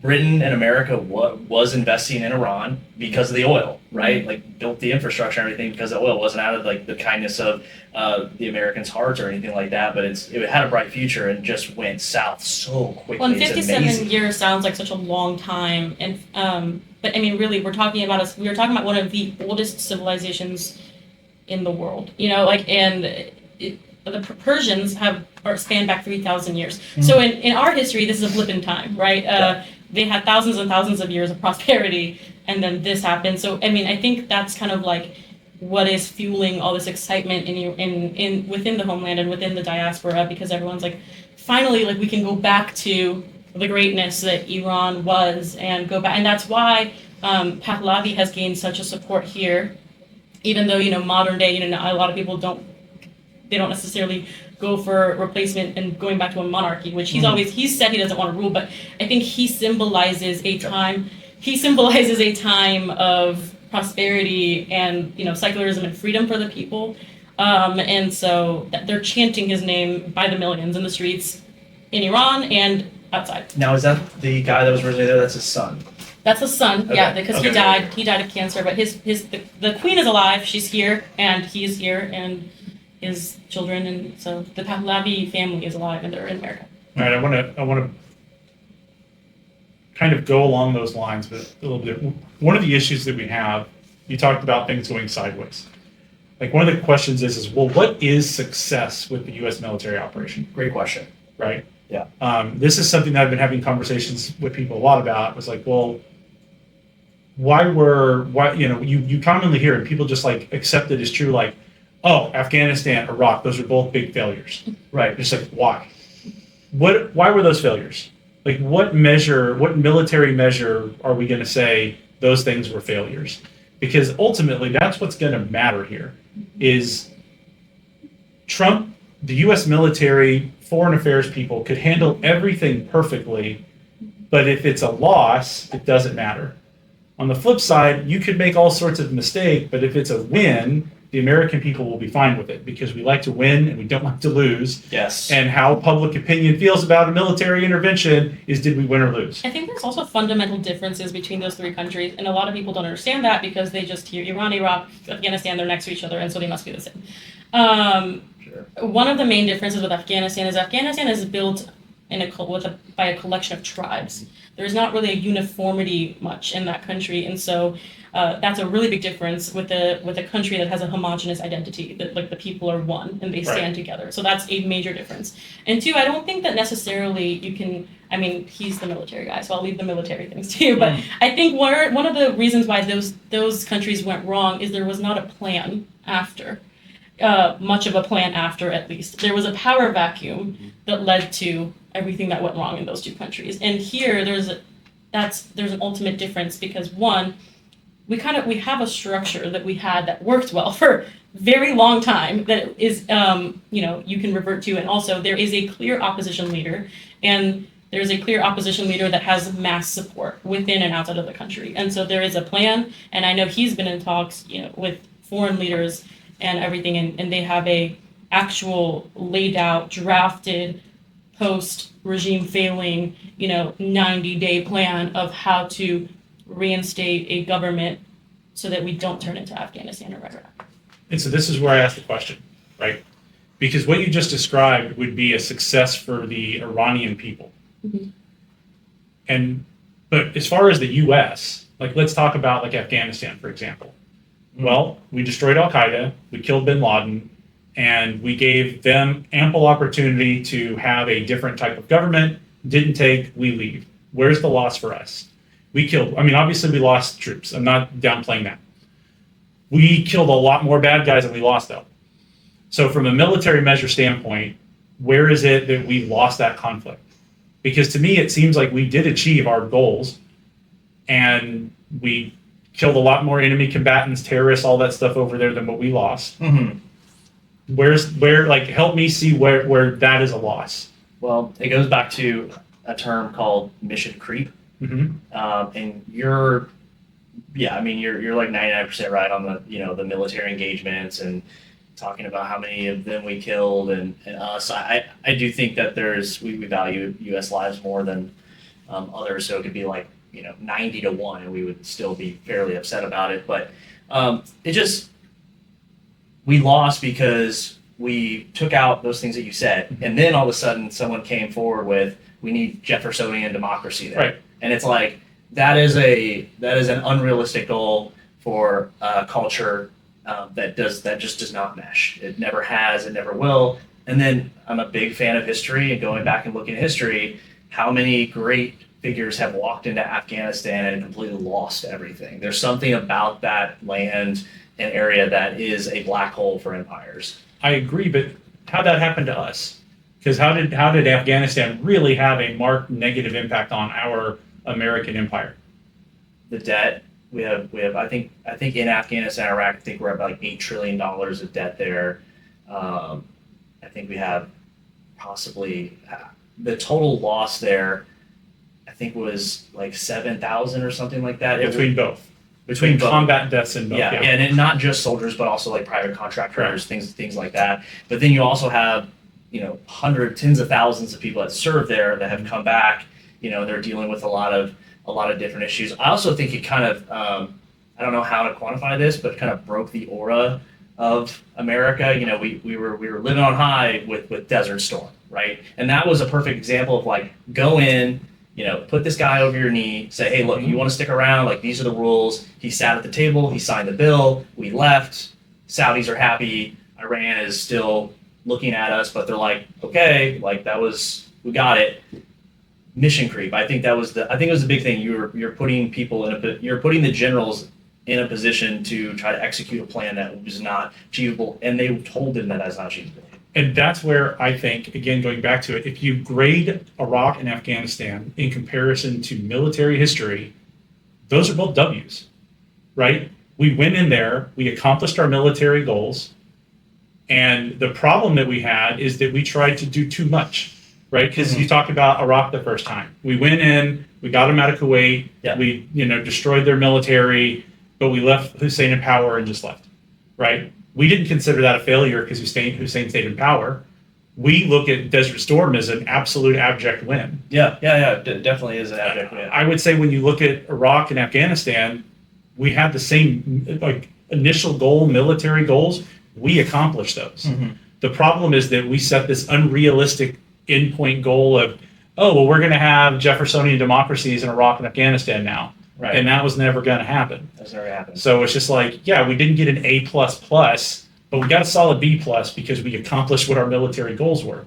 Britain and America was investing in Iran because of the oil, right? Like built the infrastructure and everything because the oil wasn't out of like the kindness of the Americans' hearts or anything like that. But it had a bright future and just went south so quickly. Well, and It's 57 amazing. years sounds like such a long time, and but I mean, really, we were talking about one of the oldest civilizations in the world. The Persians span back 3,000 years. So in our history, this is a blip in time, right? They had thousands and thousands of years of prosperity, and then this happened. So I mean, I think that's kind of like what is fueling all this excitement in within the homeland and within the diaspora, because everyone's like, finally, like we can go back to the greatness that Iran was and go back, and that's why Pahlavi has gained such a support here, even though modern day, a lot of people don't necessarily go for replacement and going back to a monarchy, which he's said he doesn't want to rule, but I think he symbolizes a time of prosperity and secularism and freedom for the people, and so they're chanting his name by the millions in the streets in Iran and outside. Now, is that the guy that was originally there? That's his son. That's his son, Okay. yeah, because Okay. he died of cancer, but the queen is alive, she's here, and he's here, and his children, and so the Pahlavi family is alive and they're in America. All right, I want to kind of go along those lines, but a little bit. One of the issues that we have, you talked about things going sideways. Like one of the questions is well, what is success with the U.S. military operation? Great question. Right? Yeah. This is something that I've been having conversations with people a lot about. It was like, well, why you commonly hear and people just like accept it as true, like, oh, Afghanistan, Iraq, those are both big failures. Right. Just like, why? Why were those failures? Like, what military measure are we going to say those things were failures? Because ultimately, that's what's going to matter here is Trump, the U.S. military, foreign affairs people could handle everything perfectly, but if it's a loss, it doesn't matter. On the flip side, you could make all sorts of mistakes, but if it's a win, the American people will be fine with it because we like to win and we don't like to lose. Yes. And how public opinion feels about a military intervention is, did we win or lose? I think there's also fundamental differences between those three countries, and a lot of people don't understand that because they just hear Iran, Iraq, Afghanistan, they're next to each other, and so they must be the same. Sure. One of the main differences with Afghanistan is built by a collection of tribes. There's not really a uniformity much in that country, and so that's a really big difference with a country that has a homogenous identity, that like the people are one and they stand together. So that's a major difference. And two, I don't think that necessarily you can. I mean, he's the military guy, so I'll leave the military things to you. But I think one of the reasons why those countries went wrong is there was not a plan after. Much of a plan after, at least. There was a power vacuum that led to everything that went wrong in those two countries. And here, there's an ultimate difference because one, we have a structure that we had that worked well for a very long time that is, you can revert to. And also, there is a clear opposition leader, and there's a clear opposition leader that has mass support within and outside of the country. And so there is a plan, and I know he's been in talks, with foreign leaders and everything, and they have a actual laid out, drafted, post regime failing, 90-day plan of how to reinstate a government so that we don't turn into Afghanistan or Iraq. And so this is where I ask the question, right? Because what you just described would be a success for the Iranian people. But as far as the U.S., like let's talk about like Afghanistan, for example. Well, we destroyed Al-Qaeda, we killed bin Laden, and we gave them ample opportunity to have a different type of government. Didn't take, we leave. Where's the loss for us? Obviously we lost troops. I'm not downplaying that. We killed a lot more bad guys than we lost, though. So from a military measure standpoint, where is it that we lost that conflict? Because to me, it seems like we did achieve our goals, and we killed a lot more enemy combatants, terrorists, all that stuff over there than what we lost. Help me see where that is a loss. Well, it goes back to a term called mission creep. And you're like 99% right on the military engagements and talking about how many of them we killed and us. I do think that we value U.S. lives more than others, so it could be like 90-1 and we would still be fairly upset about it. But we lost because we took out those things that you said, and then all of a sudden someone came forward with, we need Jeffersonian democracy there. Right. And it's like that is an unrealistic goal for a culture that just does not mesh. It never has, it never will. And then I'm a big fan of history, and going back and looking at history, how many great figures have walked into Afghanistan and completely lost everything. There's something about that land and area that is a black hole for empires. I agree, but how'd that happen to us? Because how did Afghanistan really have a marked negative impact on our American empire? The debt we have. I think in Afghanistan, Iraq, I think we're at like $8 trillion of debt there. I think we have possibly the total loss there. I think was like 7,000 or something like that. Between both. Between combat deaths and both. Yeah, and not just soldiers, but also like private contractors, things like that. But then you also have, tens of thousands of people that serve there that have come back. They're dealing with a lot of different issues. I also think it kind of, I don't know how to quantify this, but kind of broke the aura of America. We were living on high with Desert Storm, right? And that was a perfect example of like, go in, put this guy over your knee, say, hey, look, you want to stick around? Like, these are the rules. He sat at the table, he signed the bill, we left, Saudis are happy, Iran is still looking at us, but they're like, okay, like we got it. Mission creep. I think it was the big thing. You're putting the generals in a position to try to execute a plan that was not achievable, and they told them that that's not achievable. And that's where I think, again, going back to it, if you grade Iraq and Afghanistan in comparison to military history, those are both W's, right? We went in there, we accomplished our military goals, and the problem that we had is that we tried to do too much, right? Because you talked about Iraq the first time. We went in, we got them out of Kuwait, we destroyed their military, but we left Hussein in power and just left, right? We didn't consider that a failure because Hussein stayed in power. We look at Desert Storm as an absolute abject win. Yeah, definitely is an abject win. I would say when you look at Iraq and Afghanistan, we had the same initial goal, military goals. We accomplished those. The problem is that we set this unrealistic endpoint goal of oh, well, we're going to have Jeffersonian democracies in Iraq and Afghanistan now. Right. And that was never going to happen. That's never happened. So it's just like, yeah, we didn't get an A++, but we got a solid B+ because we accomplished what our military goals were.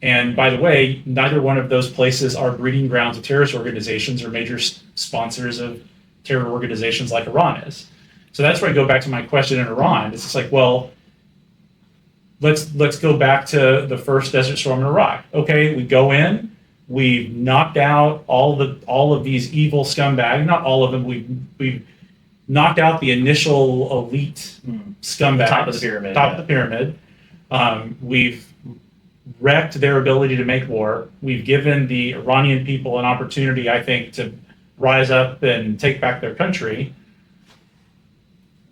And by the way, neither one of those places are breeding grounds of terrorist organizations or major sponsors of terror organizations like Iran is. So that's where I go back to my question in Iran. It's just like, well, let's go back to the first Desert Storm in Iraq. Okay, we go in, we knocked out all of these evil scumbags. Not all of them. We knocked out the initial elite scumbags. Top of the pyramid. Top of the pyramid. We've wrecked their ability to make war. We've given the Iranian people an opportunity, I think, to rise up and take back their country.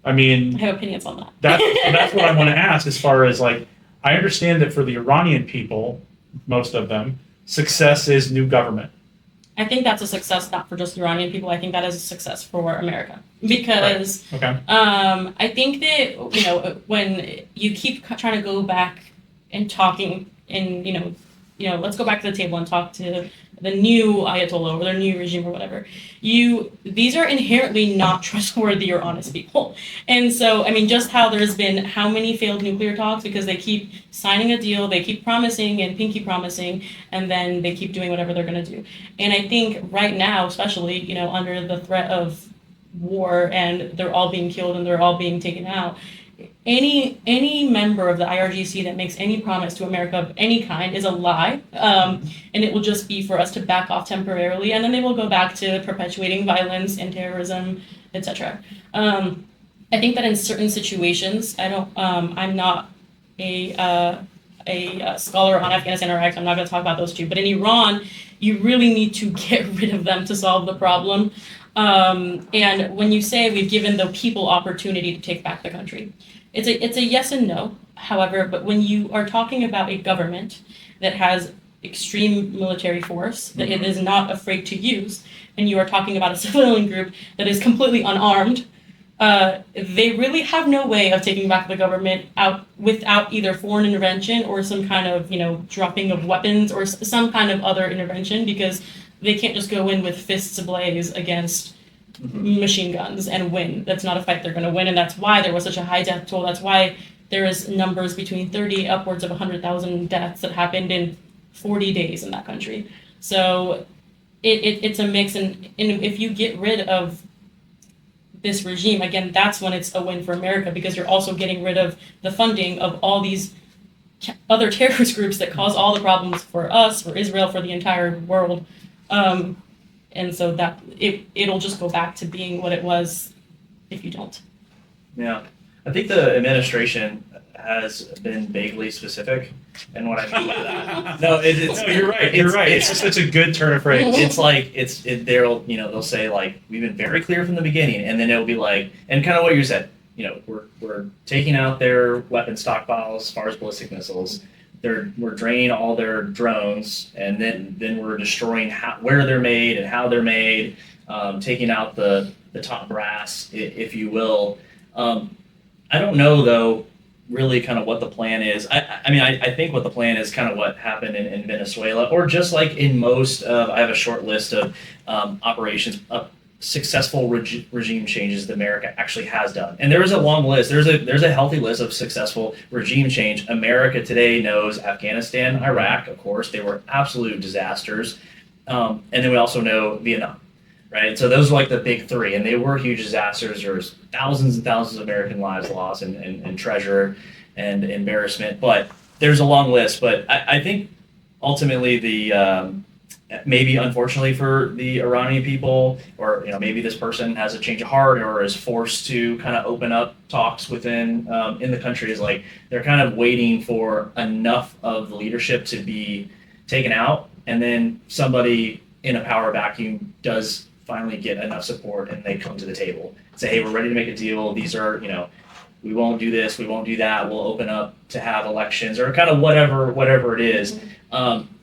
I mean, I have opinions on that. That's what I want to ask as far as like, I understand that for the Iranian people, most of them, success is new government. I think that's a success not for just Iranian people. I think that is a success for America because Right. Okay. I think that when you keep trying to go back and talking and let's go back to the table and talk to the new Ayatollah or their new regime or whatever. These are inherently not trustworthy or honest people. And so, I mean, just how there's been how many failed nuclear talks because they keep signing a deal, they keep promising and pinky promising, and then they keep doing whatever they're going to do. And I think right now, especially, under the threat of war and they're all being killed and they're all being taken out, any member of the IRGC that makes any promise to America of any kind is a lie, and it will just be for us to back off temporarily, and then they will go back to perpetuating violence and terrorism, etc. I think that in certain situations, I'm not a scholar on Afghanistan or Iraq. I'm not going to talk about those two, but in Iran, you really need to get rid of them to solve the problem. And when you say we've given the people opportunity to take back the country, it's a yes and no. However, but when you are talking about a government that has extreme military force that it is not afraid to use, and you are talking about a civilian group that is completely unarmed, they really have no way of taking back the government out without either foreign intervention or some kind of dropping of weapons or some kind of other intervention, because they can't just go in with fists ablaze against machine guns and win. That's not a fight they're going to win, and that's why there was such a high death toll. That's why there is numbers between 30 upwards of 100,000 deaths that happened in 40 days in that country. So it's a mix, and if you get rid of this regime, again, that's when it's a win for America, because you're also getting rid of the funding of all these other terrorist groups that cause all the problems for us, for Israel, for the entire world. And so that it'll just go back to being what it was if you don't. Yeah, I think the administration has been vaguely specific, and what I mean by that, no, You're right. It's just such a good turn of phrase. It's like they'll say like, we've been very clear from the beginning, and then it'll be like, and kind of what you said, we're taking out their weapon stockpiles as far as ballistic missiles. We're draining all their drones, and then we're destroying where they're made and how they're made, taking out the top brass, if you will. I don't know though, really kind of what the plan is. I think what the plan is kind of what happened in Venezuela, or just like in most of, I have a short list of operations, successful regime changes that America actually has done. And there is a long list. There's a healthy list of successful regime change. America today knows Afghanistan, Iraq, of course, they were absolute disasters. And then we also know Vietnam, right? So those are like the big three, and they were huge disasters. There's thousands and thousands of American lives lost and treasure and embarrassment. But there's a long list. But I think ultimately maybe unfortunately for the Iranian people, or maybe this person has a change of heart or is forced to kind of open up talks within in the country, is like they're kind of waiting for enough of the leadership to be taken out, and then somebody in a power vacuum does finally get enough support, and they come to the table and say, hey, we're ready to make a deal. These are, we won't do this, we won't do that, we'll open up to have elections, or kind of whatever it is.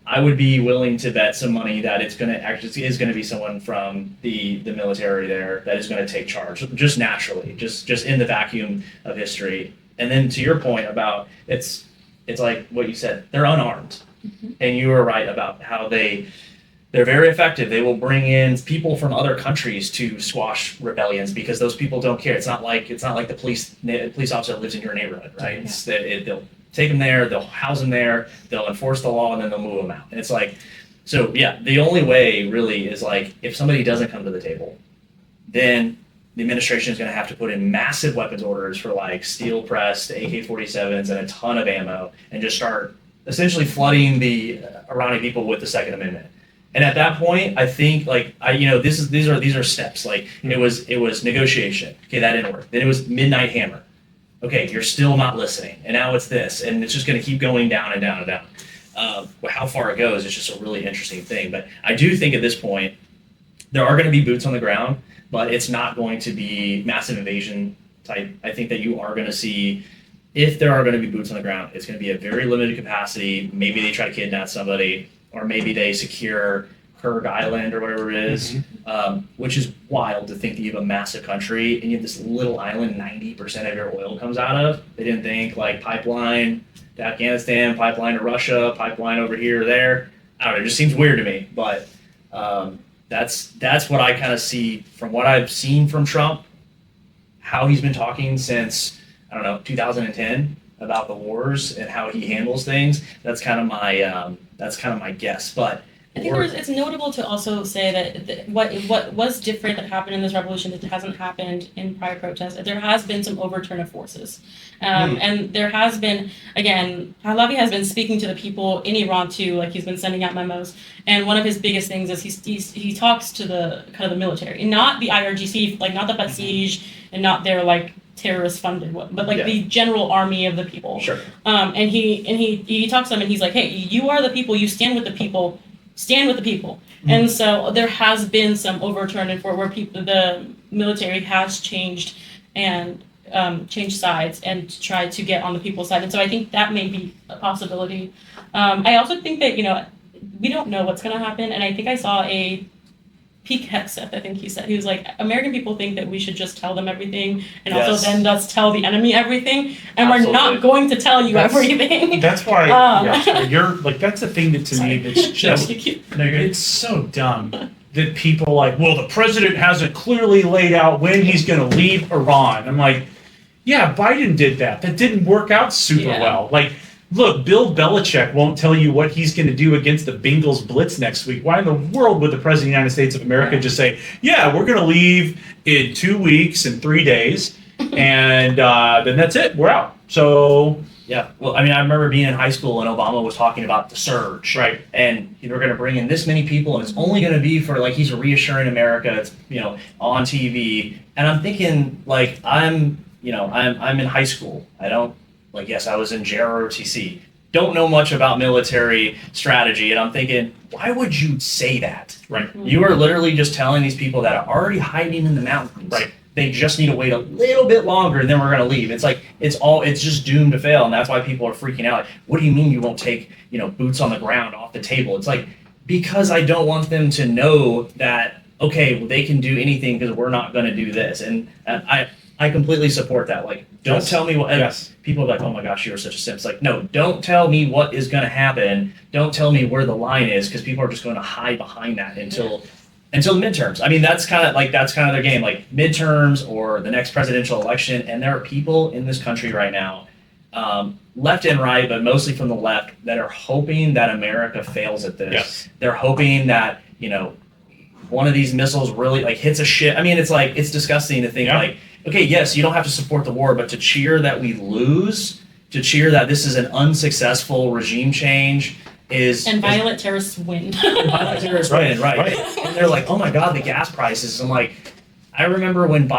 I would be willing to bet some money that is going to be someone from the military there that is going to take charge, just naturally, just in the vacuum of history. And then to your point about it's like what you said, they're unarmed. And you were right about how they're very effective. They will bring in people from other countries to squash rebellions because those people don't care. It's not like the police officer that lives in your neighborhood, right? They'll take them there, they'll house them there, they'll enforce the law, and then they'll move them out. And it's like, so yeah, the only way really is like if somebody doesn't come to the table, then the administration is going to have to put in massive weapons orders for like steel pressed AK-47s and a ton of ammo, and just start essentially flooding the Iranian people with the Second Amendment. And at that point, I think these are steps. Like it was negotiation. Okay, that didn't work. Then it was midnight hammer. Okay, you're still not listening, and now it's this, and it's just going to keep going down and down and down. How far it goes is just a really interesting thing. But I do think at this point there are going to be boots on the ground, but it's not going to be massive invasion type. I think that you are going to see, if there are going to be boots on the ground, it's going to be a very limited capacity. Maybe they try to kidnap somebody, or maybe they secure Kurg Island or whatever it is, which is wild to think that you have a massive country and you have this little island 90% of your oil comes out of. They didn't think like pipeline to Afghanistan, pipeline to Russia, pipeline over here or there. I don't know, it just seems weird to me. But that's what I kind of see from what I've seen from Trump, how he's been talking since, 2010 about the wars and how he handles things. That's kind of my guess. But I think it's notable to also say that what was different that happened in this revolution that hasn't happened in prior protests. There has been some overturn of forces, and there has been, again, Pahlavi has been speaking to the people in Iran too. Like he's been sending out memos, and one of his biggest things is he talks to the kind of the military, not the IRGC, like not the Basij, and not their like terrorist funded one, but like the general army of the people. Sure. And he talks to them, and he's like, hey, you are the people. You stand with the people. Stand with the people. And so there has been some overturn in where the military has changed and changed sides and tried to get on the people's side. And so I think that may be a possibility. I also think that, we don't know what's going to happen. And I think I saw a Pete Hegseth, I think he said. He was like, American people think that we should just tell them everything and also then just tell the enemy everything. And we're not going to tell you everything. That's why you're like, that's the thing that to me that's just, it's so dumb that people like, well, the president hasn't clearly laid out when he's going to leave Iran. I'm like, yeah, Biden did that. That didn't work out super well. Like, look, Bill Belichick won't tell you what he's going to do against the Bengals blitz next week. Why in the world would the President of the United States of America just say, yeah, we're going to leave in 2 weeks and 3 days, and then that's it, we're out. So... Yeah, well, I remember being in high school and Obama was talking about the surge. Right. And we're going to bring in this many people, and it's only going to be for, like, he's reassuring America, it's, on TV. And I'm thinking, like, I'm in high school. Yes, I was in JROTC. Don't know much about military strategy, and I'm thinking, why would you say that? Right. You are literally just telling these people that are already hiding in the mountains. Right. They just need to wait a little bit longer, and then we're going to leave. It's like it's just doomed to fail, and that's why people are freaking out. Like, what do you mean you won't take boots on the ground off the table? It's like, because I don't want them to know that they can do anything because we're not going to do this, and I completely support that. Like, don't tell me what. People are like, oh my gosh, you're such a simp. It's like, no, don't tell me what is going to happen. Don't tell me where the line is, because people are just going to hide behind that until the midterms. That's kind of their game, like midterms or the next presidential election. And there are people in this country right now, left and right, but mostly from the left, that are hoping that America fails at this. Yes. They're hoping that one of these missiles really hits a ship. It's disgusting to think okay, yes, you don't have to support the war, but to cheer that we lose, to cheer that this is an unsuccessful regime change and violent terrorists win. Violent terrorists win, right. And they're like, oh my God, the gas prices. I'm like, I remember when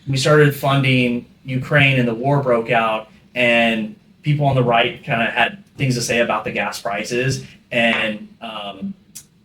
we started funding Ukraine and the war broke out, and people on the right kind of had things to say about the gas prices. And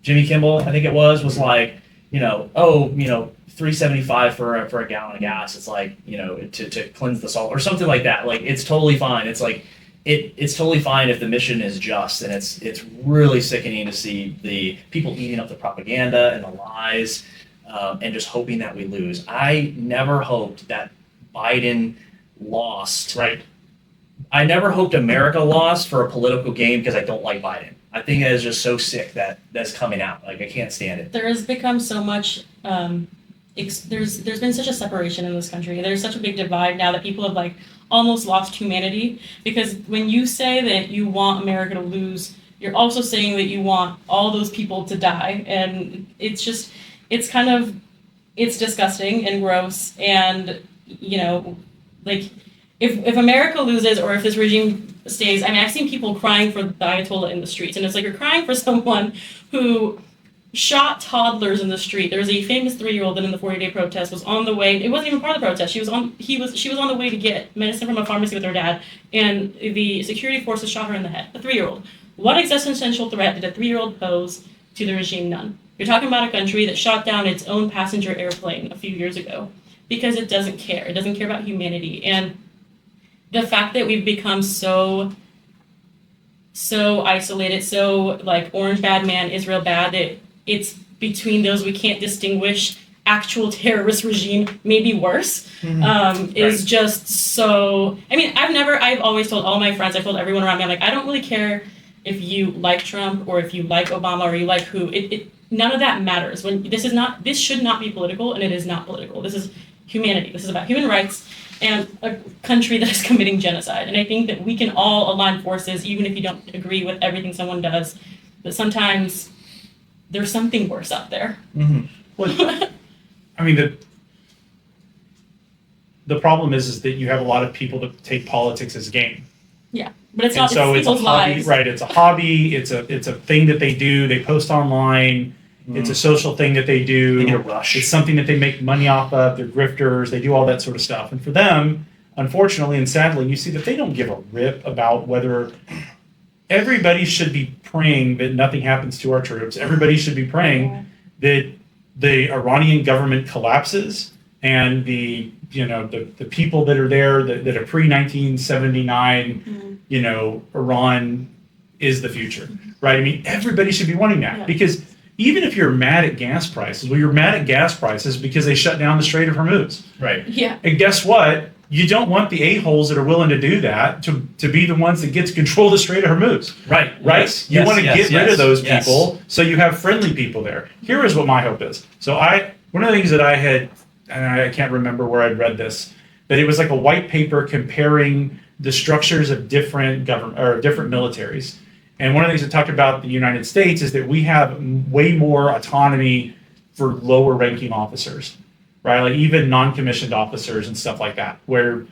Jimmy Kimmel, I think it was like, $3.75 for a gallon of gas. It's like, to cleanse the salt or something like that. Like, it's totally fine. It's like, it's totally fine if the mission is just, and it's really sickening to see the people eating up the propaganda and the lies, and just hoping that we lose. I never hoped that Biden lost I never hoped America lost for a political game because I don't like Biden. I think that is just so sick that's coming out. Like, I can't stand it. There has become so much. There's been such a separation in this country. There's such a big divide now that people have like almost lost humanity. Because when you say that you want America to lose, you're also saying that you want all those people to die, and it's disgusting and gross. And like if America loses or if this regime stays, I mean, I've seen people crying for the Ayatollah in the streets, and it's like you're crying for someone who shot toddlers in the street. There was a famous 3-year-old that in the 40-day protest was on the way. It wasn't even part of the protest. She was on the way to get medicine from a pharmacy with her dad, and the security forces shot her in the head. A 3-year-old. What existential threat did a 3-year-old pose to the regime? None. You're talking about a country that shot down its own passenger airplane a few years ago because it doesn't care. It doesn't care about humanity. And the fact that we've become so isolated, so like orange bad man, Israel bad, that it's between those we can't distinguish actual terrorist regime, maybe worse, is just so. I mean, I've always told all my friends, I've told everyone around me, I'm like, I don't really care if you like Trump or if you like Obama or you like who. None of that matters. This should not be political, and it is not political. This is humanity. This is about human rights and a country that is committing genocide. And I think that we can all align forces, even if you don't agree with everything someone does, but sometimes there's something worse out there. Mm-hmm. Well, I mean, the problem is that you have a lot of people that take politics as a game. Yeah, but it's And not. so It's it's a people's hobby, lives. right? It's a hobby. It's a thing that they do. They post online. It's a social thing that they do. They need a rush. It's something that they make money off of. They're grifters. They do all that sort of stuff. And for them, unfortunately and sadly, you see that they don't give a rip about whether everybody should be praying that nothing happens to our troops. Everybody should be praying that the Iranian government collapses and the people that are there that are pre-1979, Iran is the future, right? I mean, everybody should be wanting that because even if you're mad at gas prices, well, you're mad at gas prices because they shut down the Strait of Hormuz. Right. Yeah. And guess what? You don't want the a-holes that are willing to do that to be the ones that get to control the Strait of Hormuz. Right. Right? You want to get rid of those people so you have friendly people there. Here is what my hope is. So one of the things that I had, and I can't remember where I'd read this, but it was like a white paper comparing the structures of different different militaries. And one of the things that talked about the United States is that we have way more autonomy for lower ranking officers, right? Like even non-commissioned officers and stuff like that, where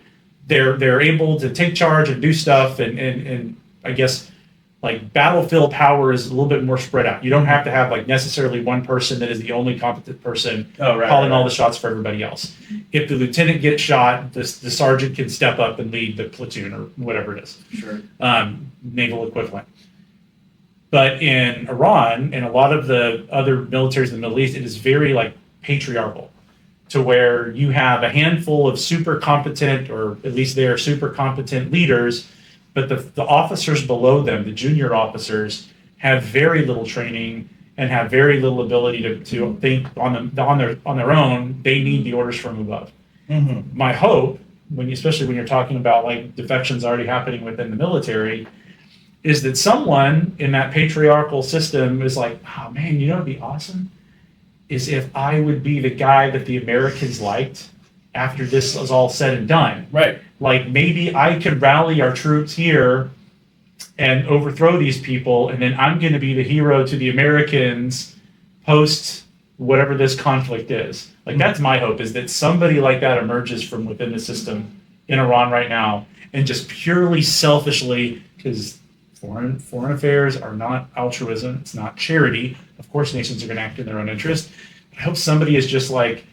they're able to take charge and do stuff. And I guess like battlefield power is a little bit more spread out. You don't have to have like necessarily one person that is the only competent person calling all the shots for everybody else. If the lieutenant gets shot, the sergeant can step up and lead the platoon or whatever it is. Sure. Naval equivalent. But in Iran and a lot of the other militaries in the Middle East, it is very like patriarchal, to where you have a handful of super competent, or at least they are super competent leaders, but the officers below them, the junior officers, have very little training and have very little ability to think on their own. They need the orders from above. Mm-hmm. My hope, especially when you're talking about like defections already happening within the military, is that someone in that patriarchal system is like, oh man, it'd be awesome is if I would be the guy that the Americans liked after this was all said and done. Right. Like maybe I could rally our troops here and overthrow these people, and then I'm going to be the hero to the Americans post whatever this conflict is. Like that's my hope, is that somebody like that emerges from within the system in Iran right now, and just purely selfishly, because foreign affairs are not altruism, it's not charity. Of course, nations are going to act in their own interest. But I hope somebody is just like,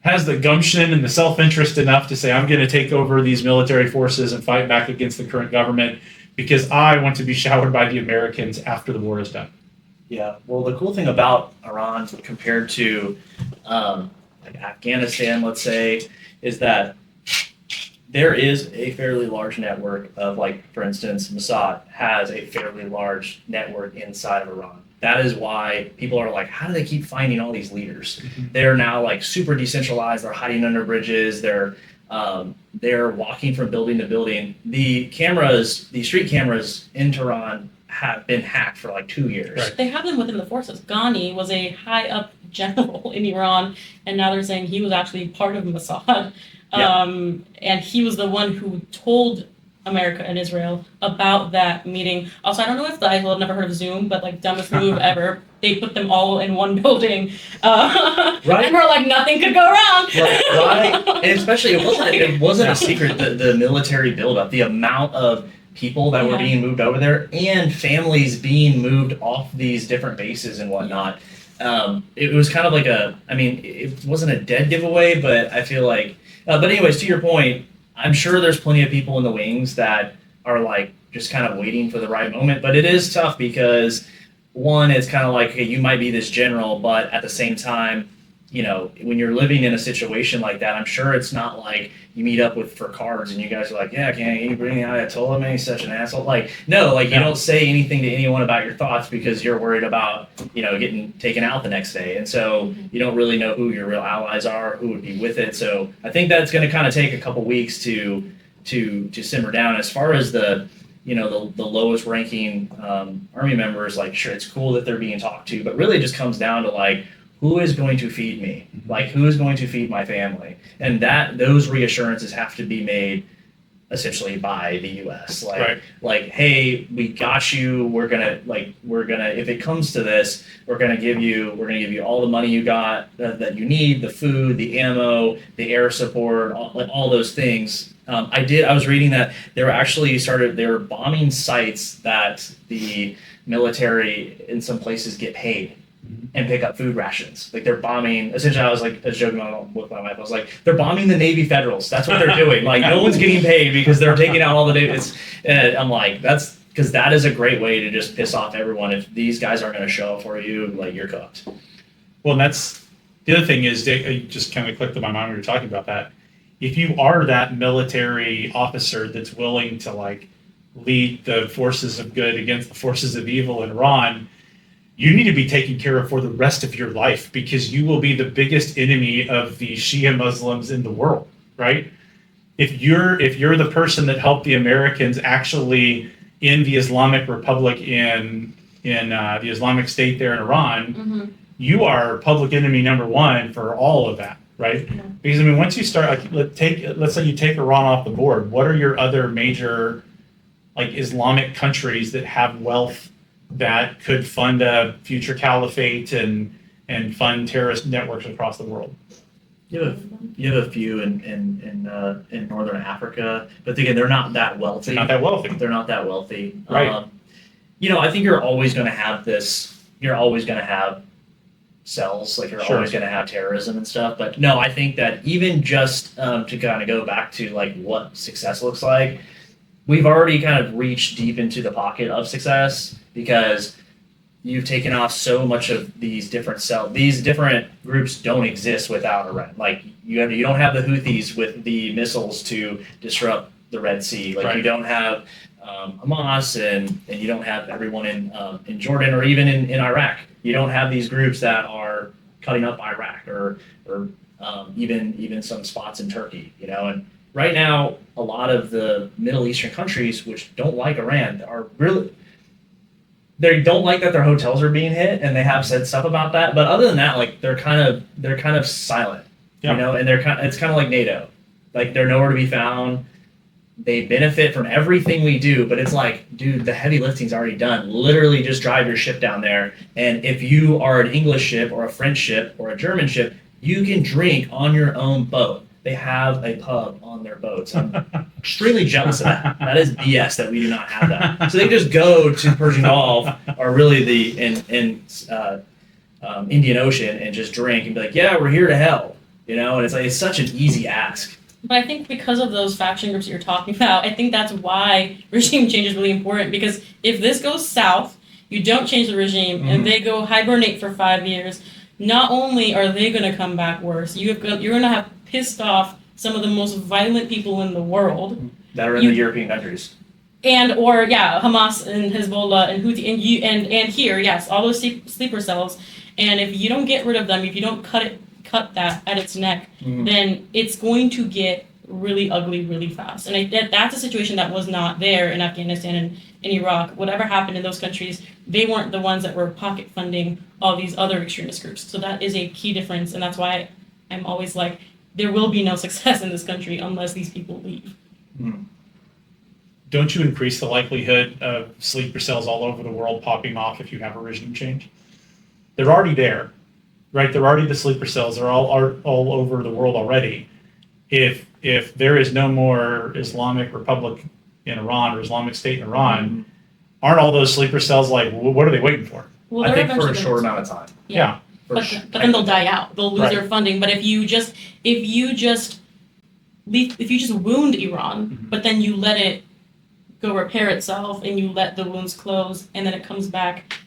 has the gumption and the self-interest enough to say, I'm going to take over these military forces and fight back against the current government because I want to be showered by the Americans after the war is done. Yeah. Well, the cool thing about Iran compared to like Afghanistan, let's say, is that there is a fairly large network of, like, for instance, Mossad has a fairly large network inside of Iran. That is why people are like, how do they keep finding all these leaders? Mm-hmm. They're now like super decentralized. They're hiding under bridges. They're They're walking from building to building. The street cameras in Tehran have been hacked for like 2 years. Right. They have them within the forces. Ghani was a high up general in Iran, and now they're saying he was actually part of Mossad. Yeah. And he was the one who told America and Israel about that meeting. Also, I don't know if I've never heard of Zoom, but like dumbest move ever. They put them all in one building. Right. And we're like, nothing could go wrong. Right. And especially, it wasn't a secret, the military buildup, the amount of people that were being moved over there and families being moved off these different bases and whatnot. It was kind of like it wasn't a dead giveaway, but I feel like, but anyways, to your point, I'm sure there's plenty of people in the wings that are like just kind of waiting for the right moment, but it is tough because one, it's kind of like, hey, you might be this general, but at the same time, you know, when you're living in a situation like that, I'm sure it's not like you meet up for cards and you guys are like, yeah, can't you bring the Ayatollah, man, he's such an asshole. Like, no, like you don't say anything to anyone about your thoughts because you're worried about, you know, getting taken out the next day. And so you don't really know who your real allies are, who would be with it. So I think that's going to kind of take a couple weeks to simmer down. As far as the lowest ranking army members, like, sure, it's cool that they're being talked to, but really it just comes down to like, who is going to feed me? Like, who is going to feed my family? And those reassurances have to be made essentially by the U.S. Like, hey, we got you. We're gonna, if it comes to this, we're gonna give you all the money you got that you need, the food, the ammo, the air support, all those things. I was reading that they were bombing sites that the military in some places get paid and pick up food rations. Like, there bombing, essentially, I was joking with my wife, I was like, they're bombing the Navy Federals. That's what they're doing. Like, no one's getting paid because they're taking out all the Navy. And I'm like, that's, because that is a great way to just piss off everyone. If these guys aren't going to show up for you, like, you're cooked. Well, and that's, the other thing is, it just kind of clicked in my mind when you were talking about that. If you are that military officer that's willing to, like, lead the forces of good against the forces of evil in Iran, you need to be taken care of for the rest of your life because you will be the biggest enemy of the Shia Muslims in the world, right? If you're the person that helped the Americans actually in the Islamic Republic in the Islamic State there in Iran, you are public enemy number one for all of that, right? Yeah. Because I mean, once you start, let's say you take Iran off the board, what are your other major like Islamic countries that have wealth that could fund a future caliphate and fund terrorist networks across the world? You have a few in Northern Africa, but again, they're not that wealthy. They're not that wealthy. Right. I think you're always going to have this. You're always going to have cells. Like, you're always going to have terrorism and stuff. But no, I think that even just to kind of go back to like what success looks like, we've already kind of reached deep into the pocket of success because you've taken off so much of these different cells. These different groups don't exist without Iran. Like, you don't have the Houthis with the missiles to disrupt the Red Sea. Like, you don't have Hamas and you don't have everyone in Jordan or even in Iraq. You don't have these groups that are cutting up Iraq or even some spots in Turkey. And right now, a lot of the Middle Eastern countries which don't like Iran are really, they don't like that their hotels are being hit, and they have said stuff about that. But other than that, like, they're kind of silent, and it's kind of like NATO, like, they're nowhere to be found. They benefit from everything we do, but it's like, dude, the heavy lifting's already done. Literally, just drive your ship down there, and if you are an English ship or a French ship or a German ship, you can drink on your own boat. They have a pub on their boats. I'm extremely jealous of that. That is BS that we do not have that. So they just go to the Persian Gulf or really the Indian Ocean and just drink and be like, yeah, we're here to help. And it's like, it's such an easy ask. But I think because of those faction groups that you're talking about, I think that's why regime change is really important. Because if this goes south, you don't change the regime, and they go hibernate for 5 years, not only are they going to come back worse, you're going to have pissed off some of the most violent people in the world that are in the European countries, Hamas and Hezbollah and Houthi and here, yes, all those sleeper cells. And if you don't get rid of them, if you don't cut that at its neck, then it's going to get really ugly really fast. And that's a situation that was not there in Afghanistan and in Iraq. Whatever happened in those countries, they weren't the ones that were pocket funding all these other extremist groups. So that is a key difference, and that's why I'm always like, there will be no success in this country unless these people leave. Don't you increase the likelihood of sleeper cells all over the world popping off if you have a regime change? They're already there, right? They're already the sleeper cells. They're all over the world already. If there is no more Islamic Republic in Iran or Islamic State in Iran, aren't all those sleeper cells like, what are they waiting for? Well, I they're think for a eventually short gonna- amount of time. Yeah. But then they'll die out. They'll lose Right. their funding. But if you just wound Iran, but then you let it go repair itself and you let the wounds close, and then it comes back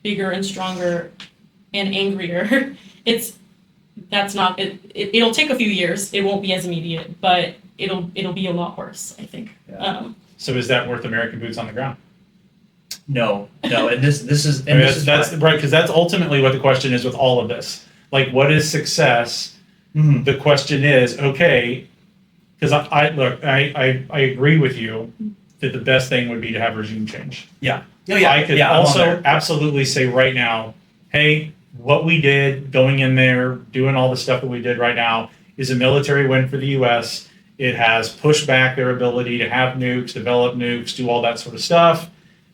bigger and stronger and angrier, it'll take a few years. It won't be as immediate, but it'll be a lot worse, I think. Yeah. So is that worth American boots on the ground? No, and this is I mean, this is that's right, because that's ultimately what the question is with all of this. Like, what is success? The question is, okay, because I agree with you that the best thing would be to have regime change. I could also absolutely say right now, hey, what we did going in there, doing all the stuff that we did right now is a military win for the U.S. It has pushed back their ability to have nukes, develop nukes, do all that sort of stuff.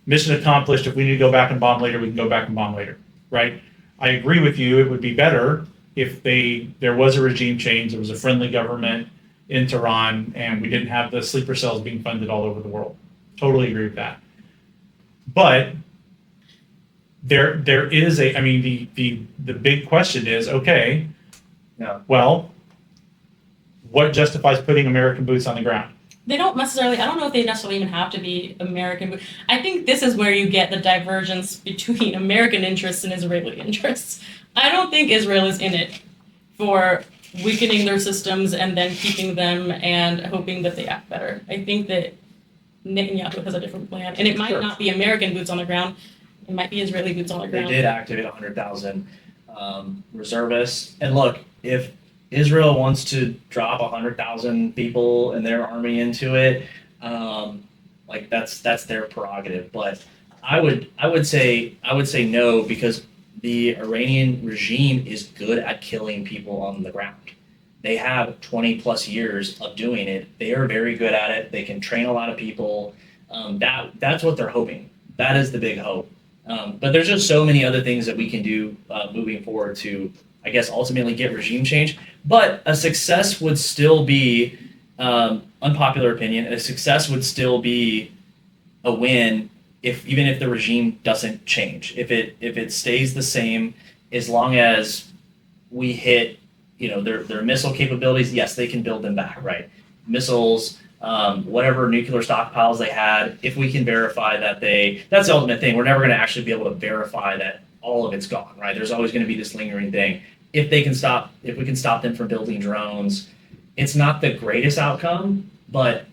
Mission accomplished. If we need to go back and bomb later, we can go back and bomb later, right? I agree with you. It would be better if there was a regime change, there was a friendly government in Tehran, and we didn't have the sleeper cells being funded all over the world. Totally agree with that. But there is the big question is, okay, well, what justifies putting American boots on the ground? They don't necessarily, I don't know if they necessarily even have to be American, but I think this is where you get the divergence between American interests and Israeli interests. I don't think Israel is in it for weakening their systems and then keeping them and hoping that they act better. I think that Netanyahu has a different plan, and it might not be American boots on the ground. It might be Israeli boots on the ground. They did activate 100,000 reservists, and look, if Israel wants to drop 100,000 people and their army into it, like that's their prerogative. But I would say no, because the Iranian regime is good at killing people on the ground. They have 20 plus years of doing it. They are very good at it. They can train a lot of people. That's what they're hoping. That is the big hope. But there's just so many other things that we can do moving forward to, I guess, ultimately get regime change. But a success would still be, unpopular opinion, a success would still be a win even if the regime doesn't change. If it stays the same, as long as we hit, their missile capabilities, yes, they can build them back, right? Missiles, whatever nuclear stockpiles they had, if we can verify that that's the ultimate thing. We're never going to actually be able to verify that all of it's gone, right? There's always going to be this lingering thing. If we can stop them from building drones, it's not the greatest outcome, but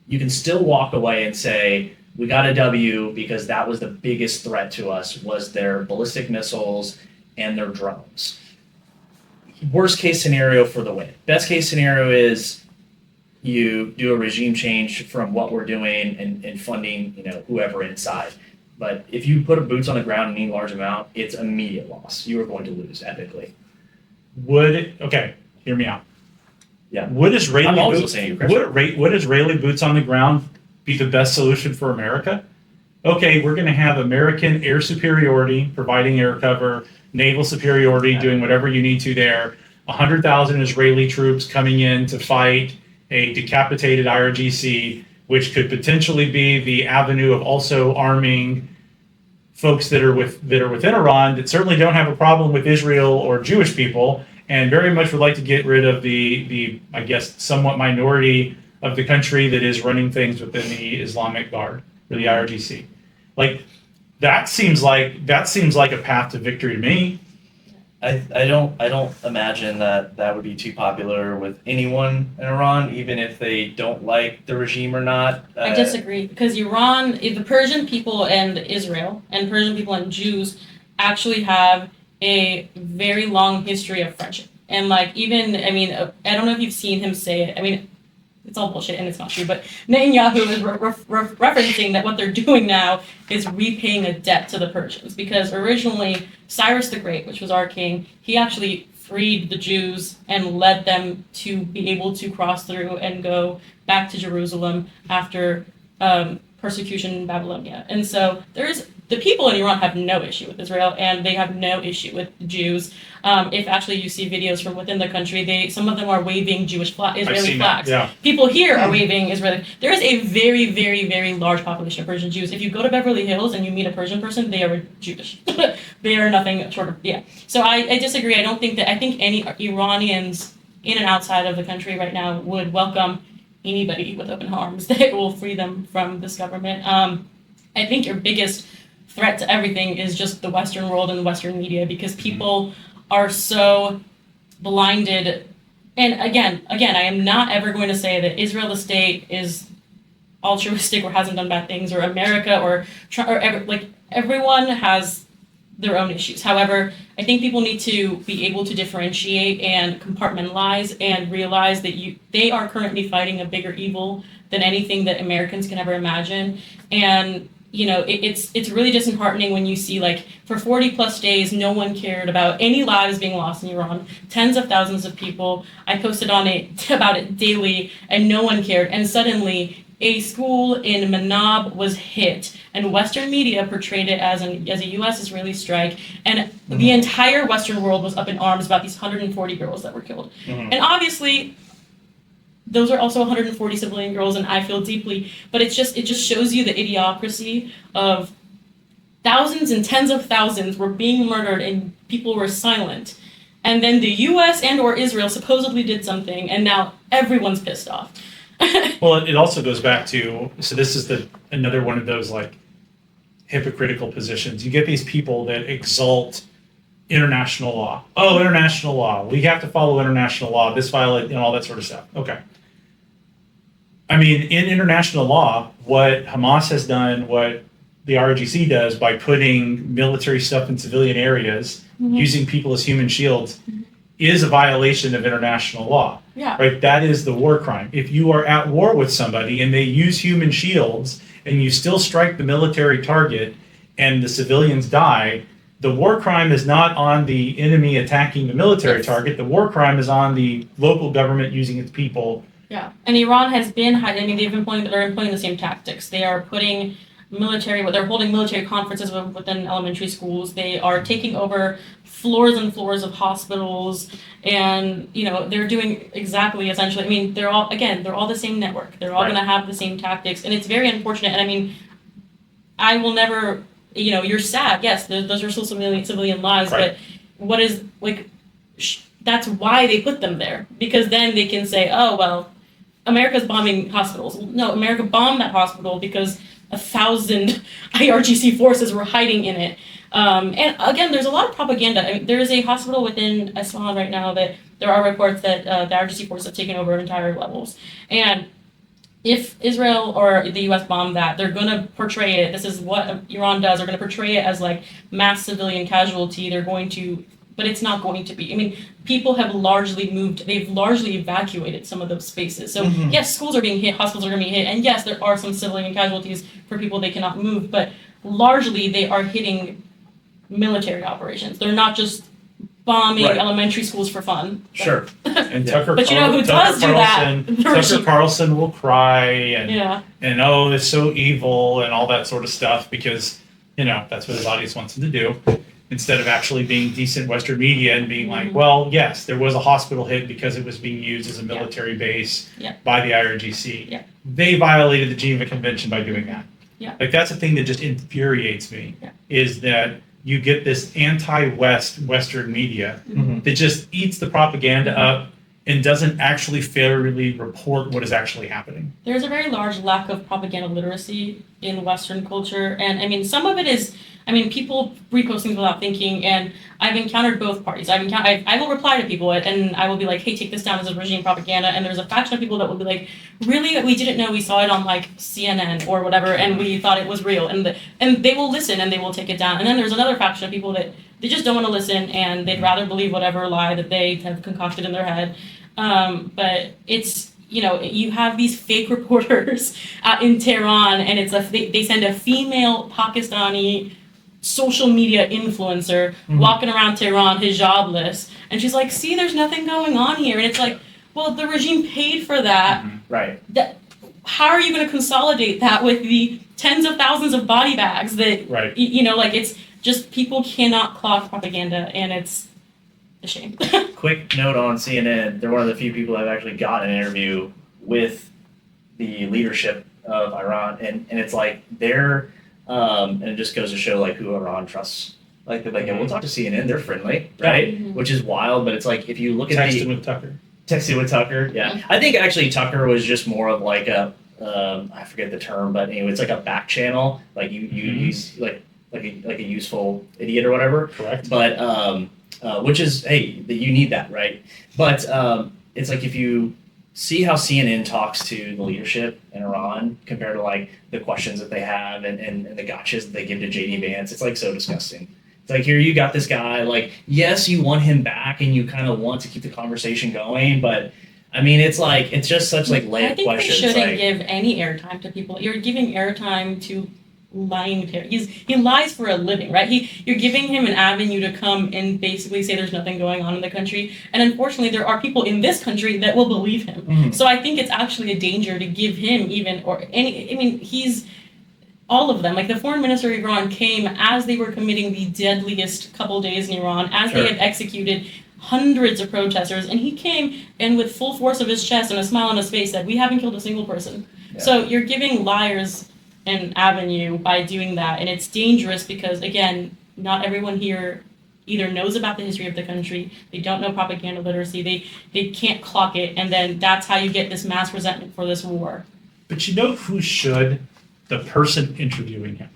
you can still walk away and say, we got a W because that was the biggest threat to us, was their ballistic missiles and their drones. Worst case scenario for the win. Best case scenario is you do a regime change from what we're doing and funding, whoever inside. But if you put boots on the ground in any large amount, it's immediate loss. You are going to lose epically. Hear me out. Yeah. Would Israeli I'm also boots, saying you, Chris. would Israeli boots on the ground be the best solution for America? Okay, we're going to have American air superiority, providing air cover, naval superiority, doing whatever you need to there. 100,000 Israeli troops coming in to fight a decapitated IRGC, which could potentially be the avenue of also arming folks that are within Iran that certainly don't have a problem with Israel or Jewish people, and very much would like to get rid of the I guess somewhat minority of the country that is running things within the Islamic Guard or the IRGC. Like that seems like a path to victory to me. I don't imagine that would be too popular with anyone in Iran, even if they don't like the regime or not. I disagree, because Iran, the Persian people and Israel, and Persian people and Jews actually have a very long history of friendship. And I don't know if you've seen him say it. it's all bullshit and it's not true, but Netanyahu is referencing that what they're doing now is repaying a debt to the Persians, because originally Cyrus the Great, which was our king, he actually freed the Jews and led them to be able to cross through and go back to Jerusalem after persecution in Babylonia. And so the people in Iran have no issue with Israel, and they have no issue with the Jews. If actually you see videos from within the country, some of them are waving Israeli flags. Yeah. People here are waving Israeli. There is a very, very, very large population of Persian Jews. If you go to Beverly Hills and you meet a Persian person, they are Jewish. They are nothing short of, yeah. So I disagree. I think any Iranians in and outside of the country right now would welcome anybody with open arms that will free them from this government. I think your biggest threat to everything is just the Western world and the Western media, because people are so blinded. And again, I am not ever going to say that Israel, the state, is altruistic or hasn't done bad things, or America, or everyone has their own issues. However, I think people need to be able to differentiate and compartmentalize and realize that they are currently fighting a bigger evil than anything that Americans can ever imagine. And it's really disheartening when you see, like, for 40 plus days, no one cared about any lives being lost in Iran. Tens of thousands of people. I posted about it daily, and no one cared. And suddenly, a school in Manab was hit, and Western media portrayed it as a U.S.-Israeli strike, and the entire Western world was up in arms about these 140 girls that were killed. And obviously, those are also 140 civilian girls, and I feel deeply, but it just shows you the idiocracy of thousands and tens of thousands were being murdered and people were silent. And then the US and or Israel supposedly did something, and now everyone's pissed off. Well, it also goes back to, so this is another one of those, like, hypocritical positions. You get these people that exalt international law. Oh, international law. We have to follow international law. This violate, all that sort of stuff. Okay. I mean, in international law, what Hamas has done, what the IRGC does by putting military stuff in civilian areas, using people as human shields, is a violation of international law. Yeah. Right? That is the war crime. If you are at war with somebody and they use human shields and you still strike the military target and the civilians die, the war crime is not on the enemy attacking the military target. The war crime is on the local government using its people. Yeah, and Iran has been hiding. I mean, they're employing the same tactics. They are putting they're holding military conferences within elementary schools. They are taking over floors and floors of hospitals, and they're doing exactly, essentially. I mean, they're all the same network. They're all going to have the same tactics, and it's very unfortunate. And I mean, I will never. You're sad. Yes, those are still civilian lives, but what is that's why they put them there, because then they can say, oh well, America's bombing hospitals. No, America bombed that hospital because 1,000 IRGC forces were hiding in it. And again, there's a lot of propaganda. I mean, there is a hospital within Isfahan right now that there are reports that the IRGC forces have taken over entire levels. And if Israel or the U.S. bomb that, they're going to portray it. This is what Iran does. They're going to portray it as like mass civilian casualty. But it's not going to be. I mean, people have largely moved. They've largely evacuated some of those spaces. So yes, schools are being hit, hospitals are going to be hit, and yes, there are some civilian casualties for people they cannot move. But largely, they are hitting military operations. They're not just bombing elementary schools for fun. Sure. And Tucker. But who does do that? Tucker Carlson will cry and oh, it's so evil and all that sort of stuff, because that's what his audience wants him to do. Instead of actually being decent Western media and being like, well, yes, there was a hospital hit because it was being used as a military base by the IRGC. Yeah. They violated the Geneva Convention by doing that. Yeah. Like, that's the thing that just infuriates me, is that you get this anti-West Western media that just eats the propaganda up and doesn't actually fairly report what is actually happening. There's a very large lack of propaganda literacy in Western culture. And I mean, some of it is, people repost things without thinking, and I've encountered both parties. I will reply to people, and I will be like, hey, take this down as a regime propaganda. And there's a faction of people that will be like, really? We didn't know. We saw it on like CNN or whatever, and we thought it was real. And they will listen, and they will take it down. And then there's another faction of people that they just don't want to listen, and they'd rather believe whatever lie that they have concocted in their head. But it's you have these fake reporters in Tehran, and they send a female Pakistani social media influencer walking around Tehran hijabless, and she's like, see, there's nothing going on here. And it's like, well, the regime paid for that. Right. How are you going to consolidate that with the tens of thousands of body bags that, Right. It's just people cannot clock propaganda, and it's a shame. Quick note on CNN, they're one of the few people that have actually gotten an interview with the leadership of Iran, and it's like they're, and it just goes to show like who Iran trusts. Like they're like, yeah, we'll talk to CNN, they're friendly, right? Which is wild, but it's like if you look at Texting with Tucker. Texting with Tucker, yeah. I think actually Tucker was just more of like a, I forget the term, but anyway, it's like a back channel. Like you use like a useful idiot or whatever. Correct. But which is, hey, you need that, right? But it's like if you see how CNN talks to the leadership in Iran compared to like the questions that they have and the gotchas that they give to JD Vance, it's like so disgusting. It's like, here you got this guy, like, yes, you want him back and you kind of want to keep the conversation going, but I mean, it's like, it's just such like layup I think questions. they shouldn't give any airtime to people. You're giving airtime to lying terrorists. He lies for a living, right? You're giving him an avenue to come and basically say there's nothing going on in the country. And unfortunately, there are people in this country that will believe him. So I think it's actually a danger to give him he's all of them. Like the foreign minister of Iran came as they were committing the deadliest couple days in Iran, as they had executed hundreds of protesters, and he came and with full force of his chest and a smile on his face said, we haven't killed a single person. Yeah. So you're giving liars an avenue by doing that, and it's dangerous because, again, not everyone here either knows about the history of the country, they don't know propaganda literacy, they can't clock it, and then that's how you get this mass resentment for this war. But you know who should? The person interviewing him.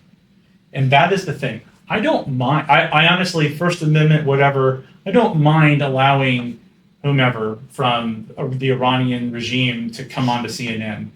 And that is the thing. I don't mind. I honestly, First Amendment, whatever, I don't mind allowing whomever from the Iranian regime to come on to CNN.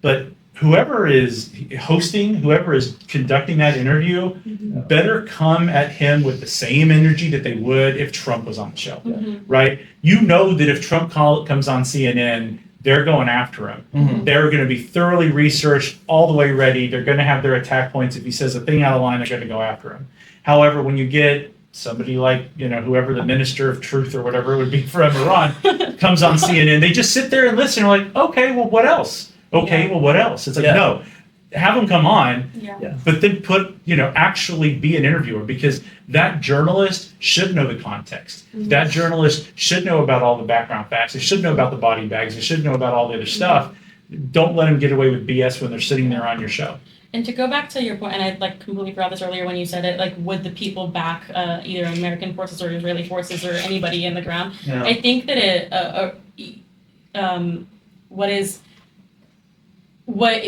But whoever is hosting, whoever is conducting that interview, better come at him with the same energy that they would if Trump was on the show, right? You know that if Trump comes on CNN, they're going after him. They're going to be thoroughly researched, all the way ready. They're going to have their attack points. If he says a thing out of line, they're going to go after him. However, when you get somebody like, whoever the minister of truth or whatever it would be from Iran comes on CNN, they just sit there and listen. They're like, okay, well, what else? Okay, well, what else? It's like, no, have them come on, but then actually be an interviewer, because that journalist should know the context. That journalist should know about all the background facts. They should know about the body bags. They should know about all the other stuff. Don't let them get away with BS when they're sitting there on your show. And to go back to your point, and I completely forgot this earlier when you said it, would the people back either American forces or Israeli forces or anybody in the ground? Yeah. I think that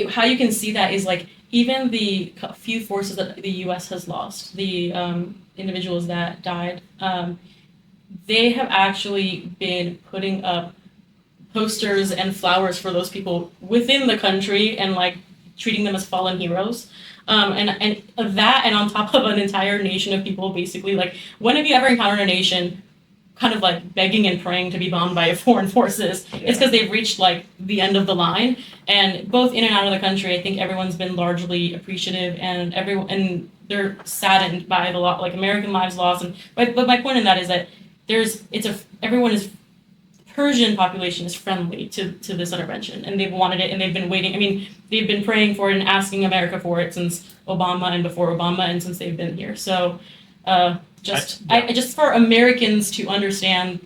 how you can see that is even the few forces that the U.S. has lost, the individuals that died, they have actually been putting up posters and flowers for those people within the country and treating them as fallen heroes. And that, and on top of an entire nation of people, basically, when have you ever encountered a nation kind of begging and praying to be bombed by foreign forces? It's because they've reached the end of the line, and both in and out of the country, I think everyone's been largely appreciative, and they're saddened by the American lives lost. But my point in that is that Persian population is friendly to this intervention, and they've wanted it, and they've been waiting. I mean, they've been praying for it and asking America for it since Obama and before Obama, and since they've been here. So, just for Americans to understand,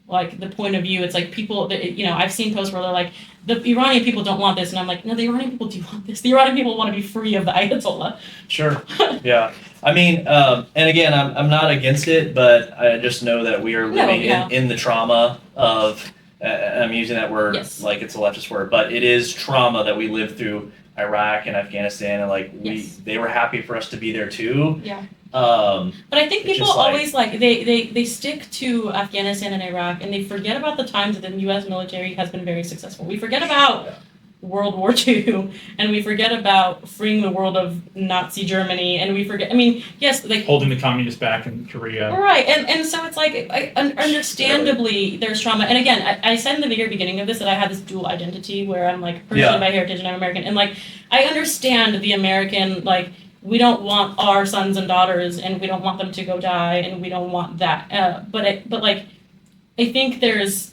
the point of view, it's people that, I've seen posts where they're like, the Iranian people don't want this, and I'm like, no, the Iranian people do want this. The Iranian people want to be free of the Ayatollah. Sure. Yeah. I mean, and again, I'm not against it, but I just know that we are living in the trauma of, I'm using that word like it's a leftist word, but it is trauma that we lived through Iraq and Afghanistan, and they were happy for us to be there too. Yeah. But I think people always they stick to Afghanistan and Iraq, and they forget about the times that the U.S. military has been very successful. We forget about World War II, and we forget about freeing the world of Nazi Germany, and we forget. I mean, yes, like Holding the communists back in Korea. right, and so it's like, understandably, there's trauma. And again, I said in the very beginning of this that I had this dual identity where I'm like Persian by heritage and I'm American, and like I understand the American, like we don't want our sons and daughters, and we don't want them to go die, and we don't want that. But like I think there's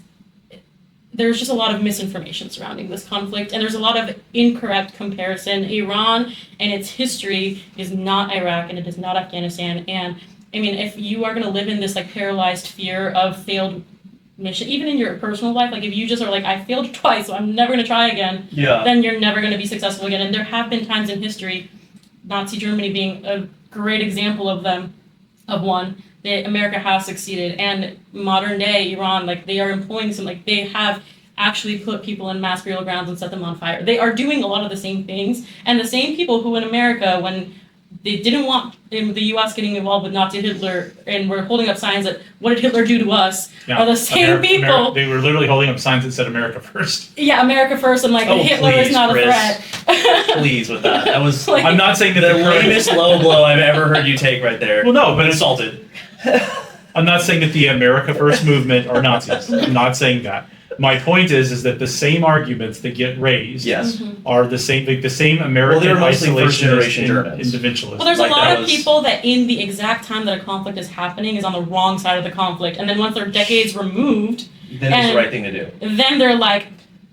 just a lot of misinformation surrounding this conflict, and there's a lot of incorrect comparison. Iran and its history is not Iraq, and it is not Afghanistan. And I mean, if you are going to live in this like paralyzed fear of failed mission, even in your personal life, like if you just are like, I failed twice, so I'm never going to try again, then you're never going to be successful again. And there have been times in history, Nazi Germany being a great example of one, that America has succeeded, and modern day Iran, like they are employing they have actually put people in mass burial grounds and set them on fire. They are doing a lot of the same things, and the same people who in America, when they didn't want the U.S. getting involved with Nazi Hitler and were holding up signs that what did Hitler do to us, are the same people. They were literally holding up signs that said America first. Yeah, America first, and like Hitler is not Chris. a threat. Please with that. That was Like- I'm not saying that the the current- lamest low blow I've ever heard you take right there. Well, no, but it's insulted. I'm not saying that the America First movement are Nazis. I'm not saying that. My point is that the same arguments that get raised Yes. are the same, like the same American Well, they were mostly first-generation isolationist Germans. individualists. Well, there's Like a lot that of was- people that in the exact time that a conflict is happening is on the wrong side of the conflict, and then once they're decades removed, Then it's the right thing to do. then they're like,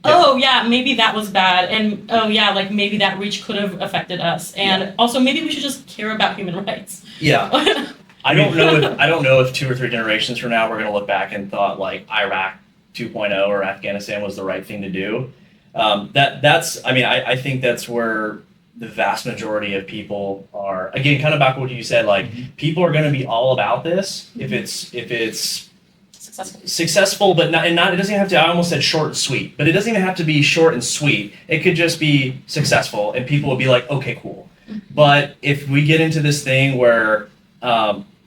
oh yeah, maybe that was bad, and oh yeah, like maybe that reach could have affected us, and also maybe we should just care about human rights. Yeah. I don't know if 2 or 3 generations from now we're going to look back and thought like Iraq 2.0 or Afghanistan was the right thing to do. I think that's where the vast majority of people are. Again, kind of back to what you said, like people are going to be all about this if it's successful, but not. It doesn't have to. I almost said short and sweet, but it doesn't even have to be short and sweet. It could just be successful, and people will be like, okay, cool. But if we get into this thing where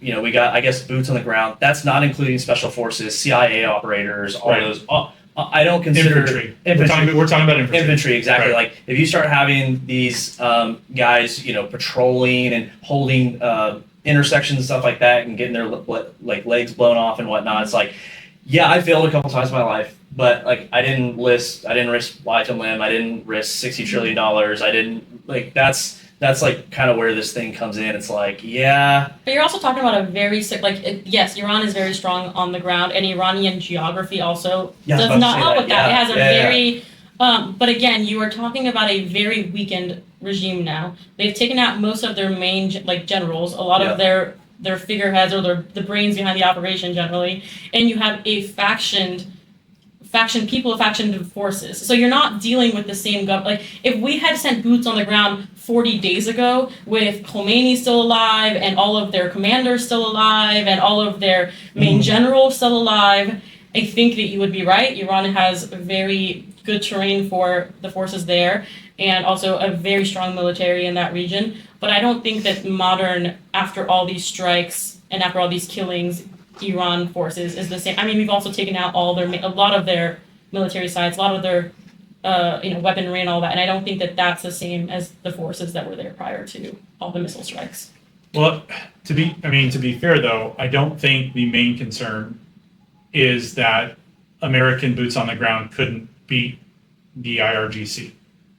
we got, I guess, boots on the ground. That's not including special forces, CIA operators, all those. I don't consider Infantry. We're talking about infantry. Infantry, exactly. Right. Like if you start having these guys, patrolling and holding intersections and stuff like that, and getting their legs blown off and whatnot, it's like, yeah, I failed a couple times in my life, but like I didn't risk life and limb. I didn't risk $60 trillion. I didn't That's like kind of where this thing comes in. It's like, yeah. But you're also talking about a very yes, Iran is very strong on the ground, and Iranian geography also does not help with that. It has a very, but again, you are talking about a very weakened regime now. They've taken out most of their main generals, a lot of their figureheads or the brains behind the operation generally, and you have a faction forces. So you're not dealing with the same government. Like if we had sent boots on the ground 40 days ago with Khomeini still alive and all of their commanders still alive and all of their main generals still alive, I think that you would be right. Iran has very good terrain for the forces there and also a very strong military in that region. But I don't think that after all these strikes and after all these killings, Iran forces is the same. I mean, we've also taken out a lot of their military sites, a lot of their weaponry and all that, and I don't think that that's the same as the forces that were there prior to all the missile strikes. Well, to be fair though, I don't think the main concern is that American boots on the ground couldn't beat the IRGC,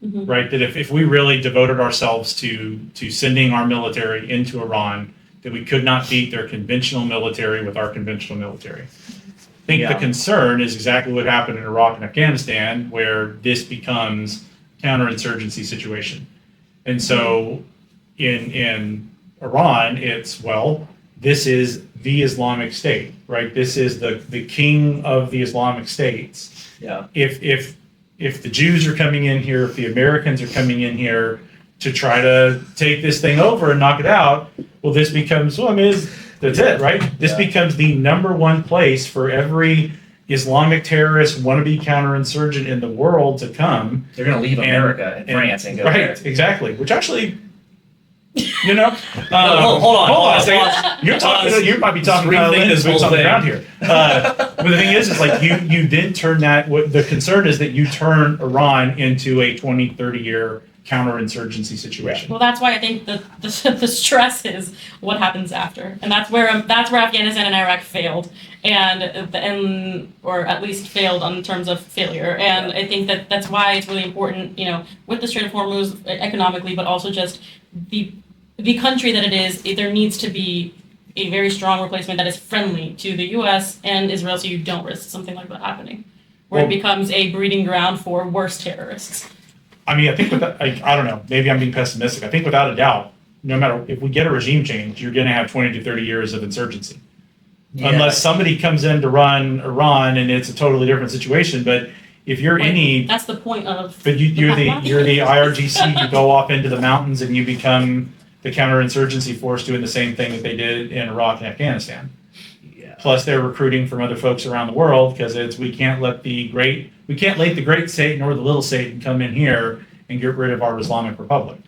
right? That if we really devoted ourselves to sending our military into Iran, that we could not beat their conventional military with our conventional military. I think the concern is exactly what happened in Iraq and Afghanistan, where this becomes counterinsurgency situation. And so in Iran, it's, this is the Islamic State, right? This is the king of the Islamic states. Yeah. If the Jews are coming in here, if the Americans are coming in here to try to take this thing over and knock it out, well, this becomes, that's it, right? This becomes the number one place for every Islamic terrorist, wannabe counterinsurgent in the world to come. They're going to leave America and France and go there. Right, exactly. Which actually, You know, hold on a second. You're talking. You might be talking about this boots on the thing. ground here. But the thing is like you then turn that. What the concern is that you turn Iran into a 20, 30-year counterinsurgency situation. Well, that's why I think the stress is what happens after, and that's where Afghanistan and Iraq failed, and or at least failed in terms of failure. And I think that's why it's really important, with the Strait of Hormuz economically, but also just the country that it is. There needs to be a very strong replacement that is friendly to the U.S. and Israel, so you don't risk something like that happening, where it becomes a breeding ground for worse terrorists. I mean, I think I don't know, maybe I'm being pessimistic. I think without a doubt, no matter if we get a regime change, you're going to have 20 to 30 years of insurgency. Yeah. Unless somebody comes in to run Iran and it's a totally different situation. But if you're that's the point of. But you're the IRGC. You go off into the mountains and you become the counterinsurgency force doing the same thing that they did in Iraq and Afghanistan. Yeah. Plus, they're recruiting from other folks around the world because we can't let the great Satan or the little Satan come in here and get rid of our Islamic Republic.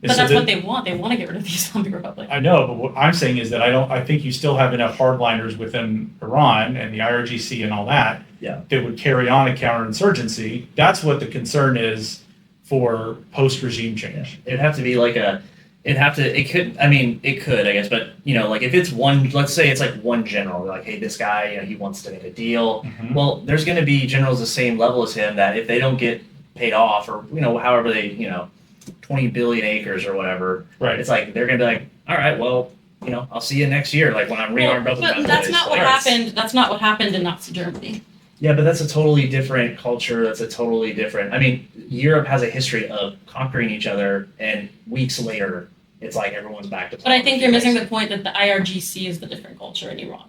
But that's what they want. They want to get rid of the Islamic Republic. I know, but what I'm saying is that I think you still have enough hardliners within Iran and the IRGC and all that that would carry on a counterinsurgency. That's what the concern is for post-regime change. It'd have to be like it could, I guess, but, if it's let's say it's like one general, like, hey, this guy, he wants to make a deal. Mm-hmm. Well, there's going to be generals the same level as him that if they don't get paid off or, however they, 20 billion acres or whatever, right? It's like, they're going to be like, all right, well, I'll see you next year. Like when I'm rearmed up. But that's not what happened. That's not what happened in Nazi Germany. Yeah, but that's a totally different culture. That's a totally different. I mean, Europe has a history of conquering each other, and weeks later, it's like everyone's back to. But I think you're missing the point that the IRGC is the different culture in Iran.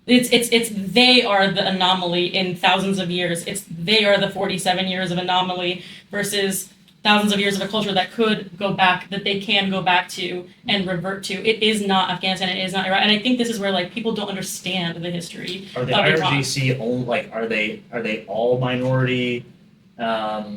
It's they are the anomaly in thousands of years. They are the 47 years of anomaly versus thousands of years of a culture that could go back, that they can go back to and revert to. It is not Afghanistan. It is not Iraq. And I think this is where people don't understand the history. Are the IRGC only are they all minority? They're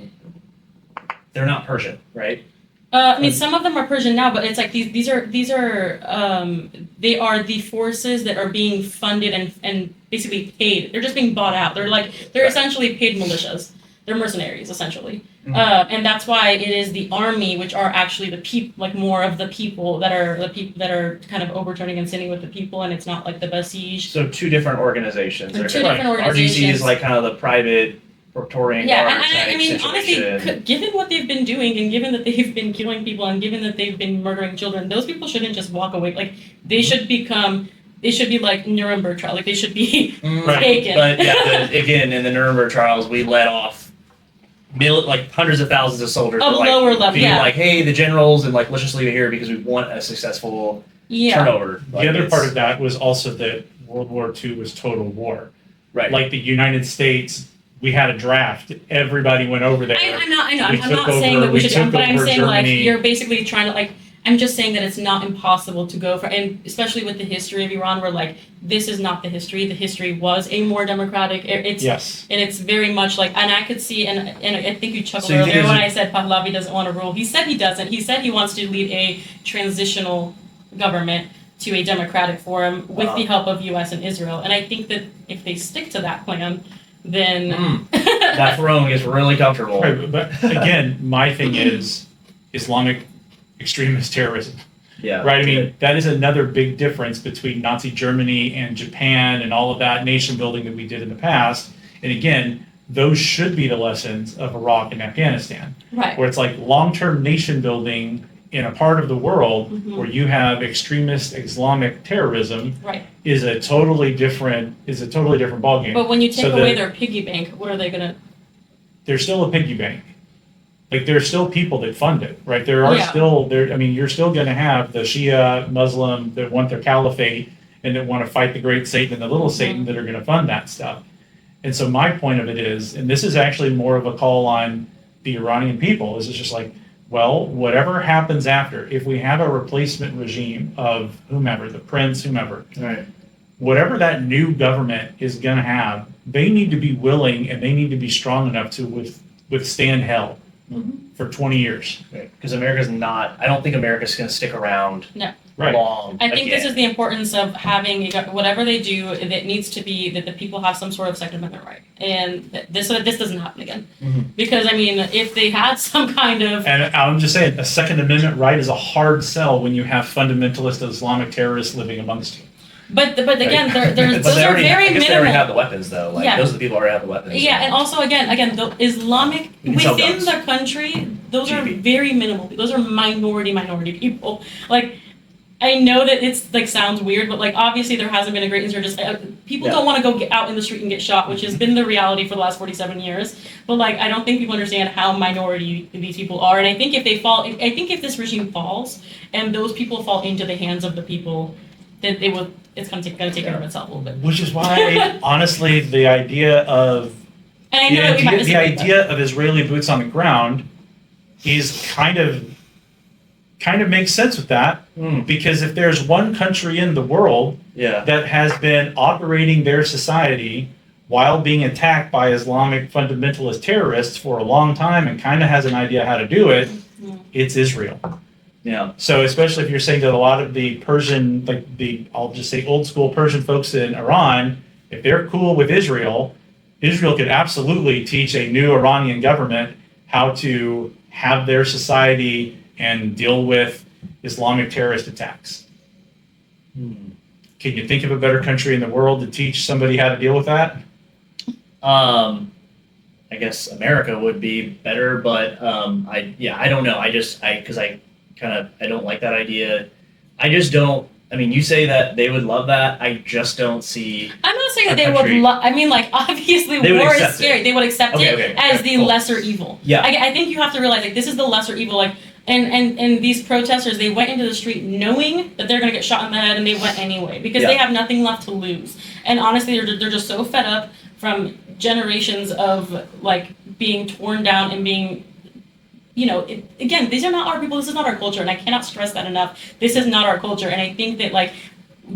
not Persian, right? Some of them are Persian now, but it's like these are they are the forces that are being funded and basically paid. They're just being bought out. They're essentially paid militias. They're mercenaries, essentially. Mm-hmm. And that's why it is the army, which are actually the people, more of the people that are kind of overturning and sitting with the people, and it's not like the Basij. So two different organizations. Two different organizations. RGC is like kind of the private Praetorian Guard honestly, given what they've been doing, and given that they've been killing people, and given that they've been murdering children, those people shouldn't just walk away. They should be like Nuremberg trial. They should be taken. But again, in the Nuremberg trials, we let off hundreds of thousands of soldiers of lower level, being like, hey, the generals, and let's just leave it here because we want a successful turnover. The other part of that was also that World War II was total war. Right. Like the United States, we had a draft. Everybody went over there. I know. I'm not saying that we should, but I'm saying Germany. You're basically trying to I'm just saying that it's not impossible to go for, and especially with the history of Iran, where this is not the history. The history was a more democratic. Yes. And it's very much and I could see, and I think you chuckled earlier when I said Pahlavi doesn't want to rule. He said he doesn't. He said he wants to lead a transitional government to a democratic forum with the help of U.S. and Israel. And I think that if they stick to that plan, then that throne gets really comfortable. Right, but again, my thing is Islamic extremist terrorism. Yeah. Right. I mean, that is another big difference between Nazi Germany and Japan and all of that nation building that we did in the past. And again, those should be the lessons of Iraq and Afghanistan. Right. Where it's long-term nation building in a part of the world where you have extremist Islamic terrorism is a totally different ballgame. But when you take away their piggy bank, what are they gonna? There's still a piggy bank. There are still people that fund it, right? There are still there. I mean, you're still going to have the Shia Muslim that want their caliphate and that want to fight the great Satan and the little Satan that are going to fund that stuff. And so my point of it is, and this is actually more of a call on the Iranian people, is it's just whatever happens after, if we have a replacement regime of whomever, the prince, whomever, right, whatever that new government is going to have, they need to be willing and they need to be strong enough to withstand hell. Mm-hmm. for 20 years. Because America's not. I don't think America's going to stick around. No. Right. Long. I think again. this is the importance of having whatever they do. It needs to be that the people have some sort of Second Amendment right, and so that this doesn't happen again. Mhm. Because I mean, if they had some kind of And I'm just saying, a Second Amendment right is a hard sell when you have fundamentalist Islamic terrorists living amongst you. But again, But those they are already, very I guess they already have minimal. the weapons though. Like Yeah. those are the people who already have the weapons. Yeah, and also again, the Islamic You can sell within guns. the country, those are GDP. very minimal. Those are minority people. Like, I know that it's like sounds weird, but like obviously there hasn't been a great insurgence. People Yeah. don't want to go get out in the street and get shot, which has been the reality for the last 47 years. But like, I don't think people understand how minority these people are. And I think if they fall, I think if this regime falls and those people fall into the hands of the people, then they will. It's gonna take care of itself a little bit. Which is why, honestly, the idea of And I know that we might the disagree, but- idea of Israeli boots on the ground is kind of makes sense with that, Mm. because if there's one country in the world Yeah. that has been operating their society while being attacked by Islamic fundamentalist terrorists for a long time and kind of has an idea how to do it, Mm. it's Israel. Yeah. So especially if you're saying that a lot of the Persian, I'll just say old school Persian folks in Iran, if they're cool with Israel, Israel could absolutely teach a new Iranian government how to have their society and deal with Islamic terrorist attacks. Can you think of a better country in the world to teach somebody how to deal with that? I guess America would be better, but I don't know. I don't like that idea. I just don't. I mean, you say that they would love that. I just don't see. I'm not saying that a they country- would. I mean, like obviously, They would war is accept it. scary. They would accept Okay, it okay, as okay, the cool. lesser evil. Yeah. I think you have to realize like this is the lesser evil. Like, and these protesters, they went into the street knowing that they're gonna get shot in the head, and they went anyway because they Yeah. have nothing left to lose. And honestly, they're just so fed up from generations of like being torn down and being. Again, these are not our people. This is not our culture, and I cannot stress that enough. This is not our culture, and I think that like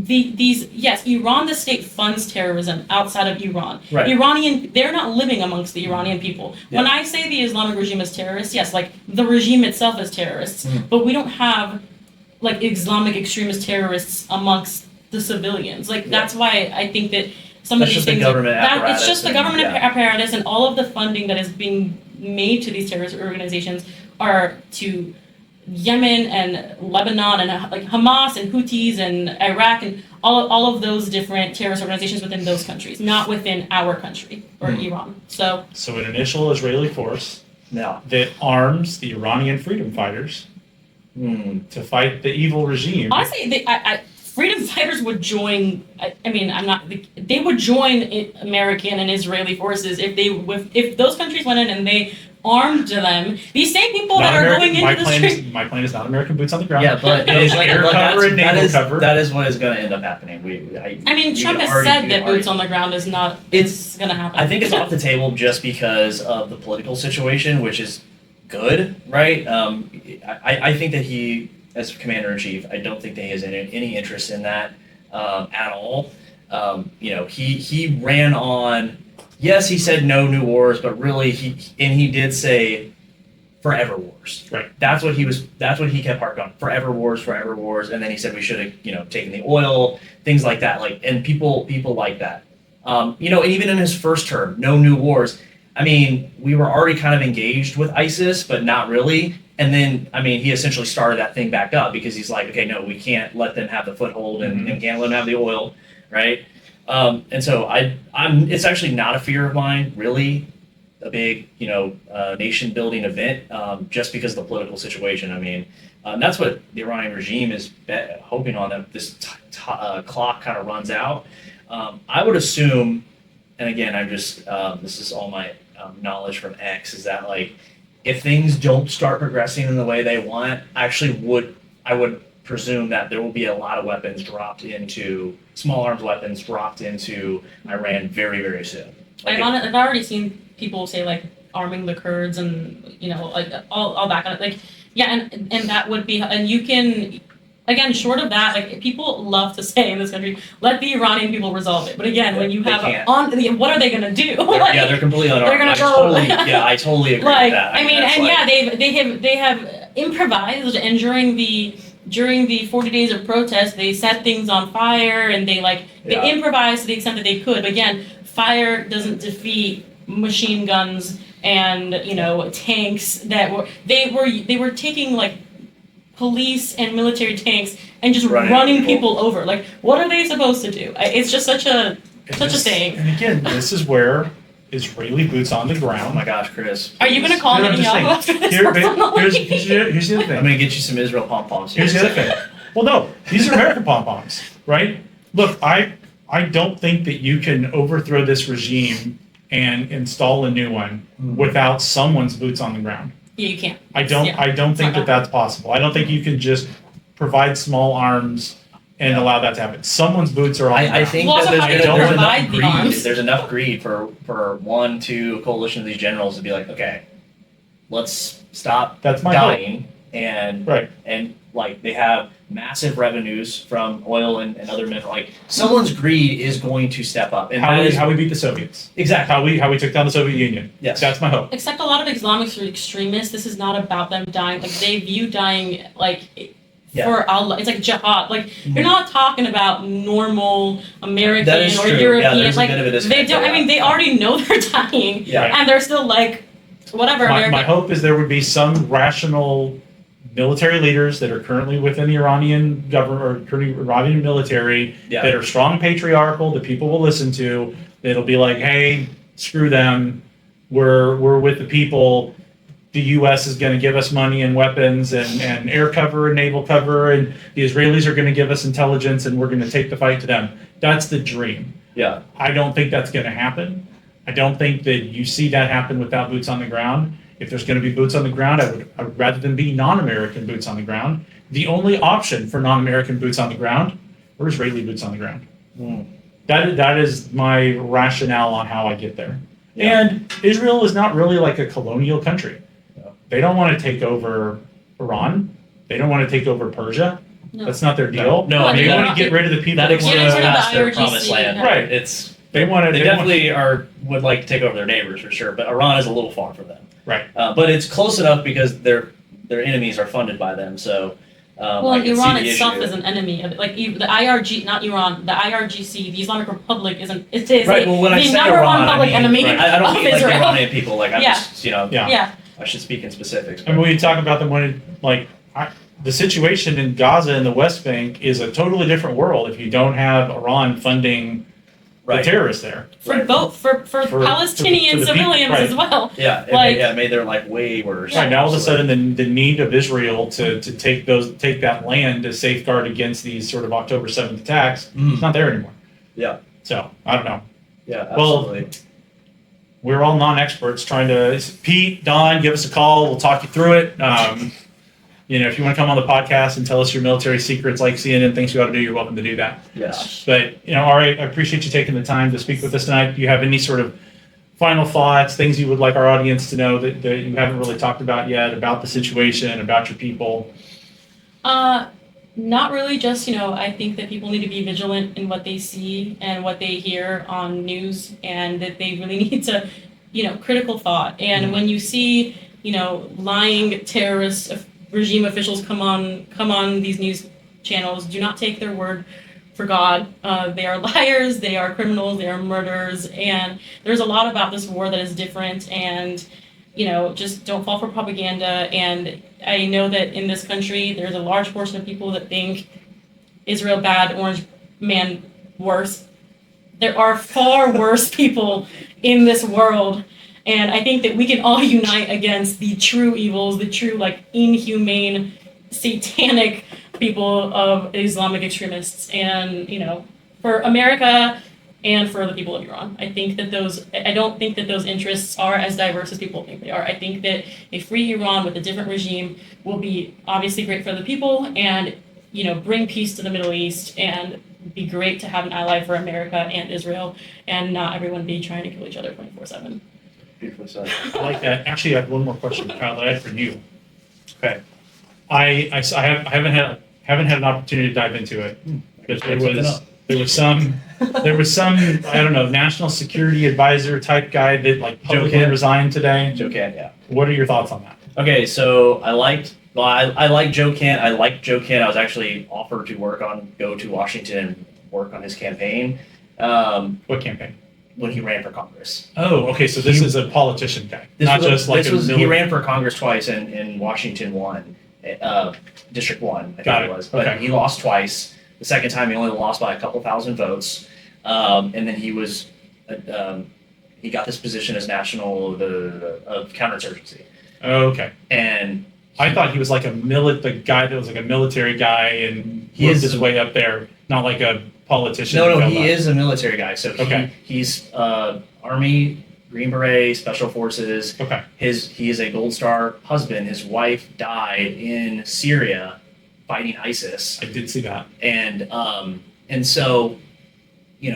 Iran, the state funds terrorism outside of Iran. Right. They're not living amongst the Iranian people. Yeah. When I say the Islamic regime is terrorist, yes, like the regime itself is terrorists, but we don't have like Islamic extremist terrorists amongst the civilians. Like that's why I think that some That's of these just the things government it's apparatus just the and- government yeah. apparatus and all of the funding that is being made to these terrorist organizations are to Yemen and Lebanon and like Hamas and Houthis and Iraq and all of those different terrorist organizations within those countries, not within our country or Iran. So So an initial Israeli force No. that arms the Iranian freedom fighters to fight the evil regime. honestly, freedom fighters would join. They would join American and Israeli forces if those countries went in and they armed them. These same people that Not are American- going into the street. my plane is not American boots on the ground. Yeah, but it is air cover and naval cover. that is what is going to end up happening. Trump has said that boots on the ground is not. It's going to happen. I think it's off the table just because of the political situation, which is good, right? I think that he, as commander in chief, I don't think that he has any interest in that at all. He ran on. Yes, he said no new wars, but really he did say forever wars. Right. That's what he kept harping on. Forever wars, and then he said we should have taken the oil, things like that. And people like that. And even in his first term, no new wars. I mean, we were already kind of engaged with ISIS, but not really. And then, he essentially started that thing back up because he's like, okay, no, we can't let them have the foothold and can't let them have the oil, right? And so it's actually not a fear of mine, really, a big, nation building event, just because of the political situation. That's what the Iranian regime is hoping on, that this clock kind of runs out. I would assume, and again, this is all my knowledge from X, is that like, if things don't start progressing in the way they want, I would presume that there will be a lot of small arms weapons dropped into Iran very, very soon. I've already seen people say like arming the Kurds and like all that kind of like and that would be, and you can again, short of that, like people love to say in this country, let the Iranian people resolve it. But again, when you They have can't. what are they gonna do? They're completely unarmed. They're gonna I totally agree like, with that. I mean, that's and like- yeah, they have improvised, and during the 40 days of protest, they set things on fire, and they Yeah. improvised to the extent that they could. But again, fire doesn't defeat machine guns and tanks that they were taking like police and military tanks and just running people over. Like, what are they supposed to do? It's just such a thing. And again, this is where Israeli boots on the Oh ground. my gosh, Chris. Are you gonna call No, I'm just Netanyahu saying. after this? Here's personally? the other I'm thing. gonna get you some Israel pom poms. Here's the other thing. Well, no, these are American pom-poms, right? Look, I don't think that you can overthrow this regime and install a new one without someone's boots on the ground. Yeah, you can't. I don't think that that's possible. I don't think you can just provide small arms and allow that to happen. Someone's boots are on the ground. I think Well, that also, how do you there's provide enough the greed. arms? There's enough greed for a coalition of these generals to be like, okay, let's stop That's my hope. dying and Right. like they have massive revenues from oil and other minerals. Like someone's greed is going to step up, and that is How we beat the Soviets. exactly. How we took down the Soviet Union. Yes. That's my hope. Except a lot of Islamics are extremists. This is not about them dying. Like, they view dying for Allah. It's like jihad. Like, you're not talking about normal American That is or true. Yeah, European. there's a like, bit of a they disconnect don't. there, I mean, they already know they're dying, Yeah. and they're still like, whatever. My American. hope is there would be some rational military leaders that are currently within the Iranian government or currently Iranian military Yeah. that are strong patriarchal that people will listen to. That'll be like, hey, screw them. We're with the people. The U.S. is going to give us money and weapons and air cover and naval cover, and the Israelis are going to give us intelligence, and we're going to take the fight to them. That's the dream. Yeah. I don't think that's going to happen. I don't think that you see that happen without boots on the ground. If there's going to be boots on the ground, I would rather than be non-American boots on the ground. The only option for non-American boots on the ground are Israeli boots on the ground. That is my rationale on how I get there. Yeah. And Israel is not really like a colonial country. No. They don't want to take over Iran. They don't want to take over Persia. No. That's not their deal. No, I they mean, want to get rid of the people That that want Get extends rid of the past their IRGC, promised land. yeah. Right. They they definitely would like to take over their neighbors for sure, but Iran is a little far from them. Right. But it's close enough because their enemies are funded by them. So Well, I and can see Iran the itself issue. is an enemy. Like, the IRG, not Iran, the IRGC, the Islamic Republic is Right. Well, when I the say number Iran, one public I mean, enemy I don't of mean like Israel. Iranian people. Like I'm Yeah. just Yeah. Yeah. I should speak in specifics. And when we talk about them, the situation in Gaza and the West Bank is a totally different world if you don't have Iran funding right. the terrorists there. For Right. both, for Palestinian for the people, civilians right. as well. Yeah. It made their life way worse. Right now, all of a sudden, the need of Israel to take that land to safeguard against these sort of October 7th attacks is not there anymore. Yeah. So I don't know. Yeah. Well, Absolutely. We're all non-experts trying to. Pete, Don, give us a call. We'll talk you through it. If you want to come on the podcast and tell us your military secrets like CNN thinks you ought to do, you're welcome to do that. Yes. But, Ari, I appreciate you taking the time to speak with us tonight. Do you have any sort of final thoughts, things you would like our audience to know that you haven't really talked about yet about the situation, about your people? Not really. Just, I think that people need to be vigilant in what they see and what they hear on news, and that they really need to, critical thought. And when you see, lying terrorist regime officials come on these news channels, do not take their word for God. They are liars, they are criminals, they are murderers, and there's a lot about this war that is different, and just don't fall for propaganda. And I know that in this country there's a large portion of people that think Israel bad, orange man worse. There are far worse people in this world. And I think that we can all unite against the true evils, the true, inhumane, satanic people of Islamic extremists. And, for America and for the people of Iran, I don't think that those interests are as diverse as people think they are. I think that a free Iran with a different regime will be obviously great for the people and, bring peace to the Middle East, and be great to have an ally for America and Israel, and not everyone be trying to kill each other 24/7. Beautifully said. I like that. Actually, I have one more question, Kyle, that I had for you. Okay. I haven't Haven't had an opportunity to dive into it. But there Look it was up. there was some I don't know, national security advisor type guy that like publicly Cannon. resigned today. Joe Kent, yeah. What are your thoughts on that? Okay, so I like Joe Kent. I liked Joe Kent. I was actually offered to go to Washington and work on his campaign What campaign? when he ran for Congress. Oh, okay. So this is a politician guy, This not was just like he ran for Congress twice in Washington 1, District 1, I think Got it it. was. But Okay. he lost twice. The second time he only lost by a couple thousand votes. And then he got this position as national of counterinsurgency. Okay. And I thought he was like the guy that was like a military guy and He worked is- his way up there, not like a politician. no, who fell he back. is a military guy. So Okay. he's Army, Green Beret, Special Forces. Okay. He is a Gold Star husband. His wife died in Syria fighting ISIS. I did see that. And so,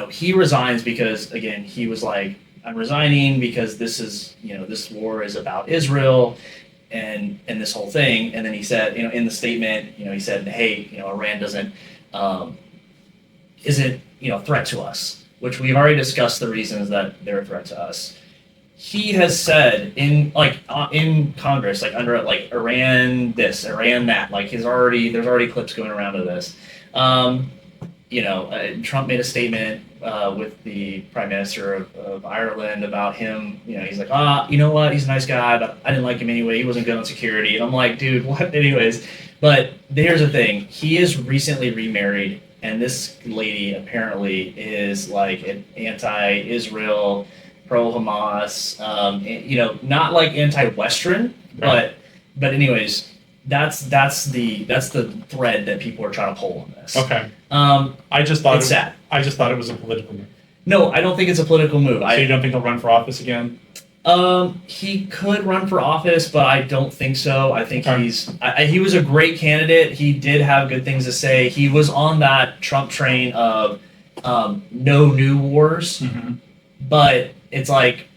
he resigns because, again, he was like, I'm resigning because this war is about Israel and this whole thing. And then he said, in the statement, he said, hey, Iran isn't a threat to us, which we've already discussed the reasons that they're a threat to us. He has said in Congress, like under like Iran this, Iran that, like there's already clips going around of this. Trump made a statement with the Prime Minister of Ireland about him. He's like, you know what? He's a nice guy, but I didn't like him anyway. He wasn't good on security. And I'm like, dude, what? Anyways, but here's the thing. He is recently remarried, and this lady apparently is like an anti-Israel, pro-Hamas, not like anti-Western, but anyways, that's the thread that people are trying to pull on this. Okay. I just thought It's sad. I just thought it was a political move. No, I don't think it's a political move. So you don't think he'll run for office again? He could run for office, but I don't think so. I think Okay. he was a great candidate. He did have good things to say. He was on that Trump train of no new wars, Mm-hmm. but it's like,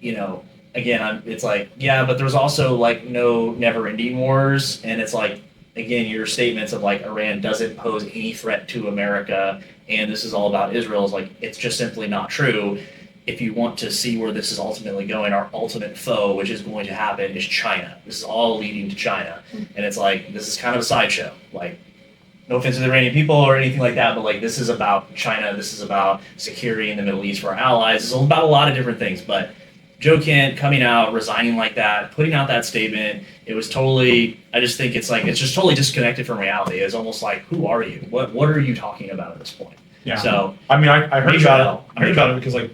again, it's like, yeah, but there's also like no never-ending wars, and it's like, again, your statements of like Iran doesn't pose any threat to America, and this is all about Israel is like, it's just simply not true. If you want to see where this is ultimately going, our ultimate foe, which is going to happen, is China. This is all leading to China, and it's like, this is kind of a sideshow. Like, no offense to the Iranian people or anything like that, but like, this is about China. This is about security in the Middle East for our allies. It's about a lot of different things, but Joe Kent coming out, resigning like that, putting out that statement, it was totally, I just think it's just totally disconnected from reality. It's almost like, who are you? What are you talking about at this point? Yeah. So, I mean, I heard Major about L. it. I heard about it because like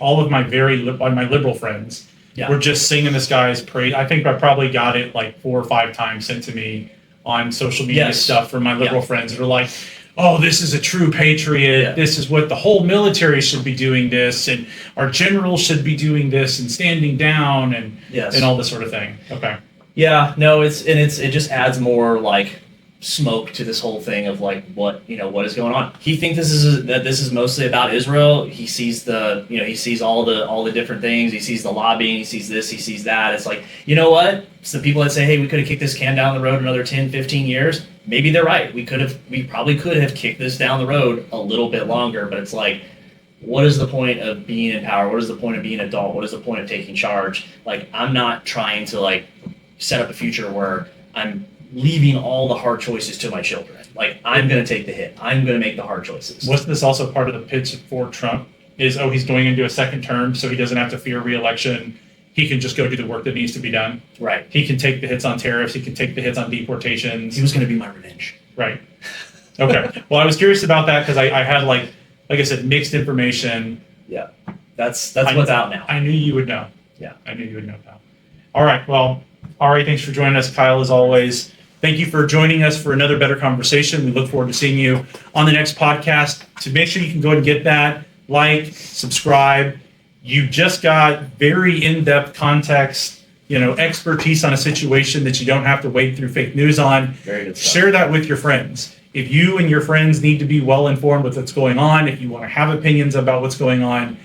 all of my my liberal friends Yeah. were just singing this guy's praise. I think I probably got it like 4 or 5 times sent to me on social media Yes. stuff from my liberal Yeah. friends that are like, oh, this is a true patriot. Yeah. This is what the whole military should be doing this, and our generals should be doing this and standing down and yes. and all this sort of thing. Okay. Yeah, no, it just adds more like smoke to this whole thing of like what is going on. He thinks this is mostly about Israel. He sees all the different things. He sees the lobbying. He sees this. He sees that. It's like, you know what? It's the people that say, hey, we could have kicked this can down the road another 10, 15 years. Maybe they're right. We probably could have kicked this down the road a little bit longer. But it's like, what is the point of being in power? What is the point of being an adult? What is the point of taking charge? Like, I'm not trying to like set up a future where I'm leaving all the hard choices to my children. Like, I'm going to take the hit. I'm going to make the hard choices. Wasn't this also part of the pitch for Trump? He's going into a second term, so he doesn't have to fear re-election. He can just go do the work that needs to be done. Right. He can take the hits on tariffs. He can take the hits on deportations. He was going to be my revenge. Right. Okay. Well, I was curious about that because I had like I said, mixed information. Yeah. That's what's out now. I knew you would know. Yeah. I knew you would know, pal. All right. Well, Ari, thanks for joining us. Kyle, as always, thank you for joining us for another Better Conversation. We look forward to seeing you on the next podcast. To make sure you can go ahead and get that, like, subscribe. You just got very in-depth context, expertise on a situation that you don't have to wade through fake news on. Very good stuff. Share that with your friends. If you and your friends need to be well informed with what's going on, if you want to have opinions about what's going on,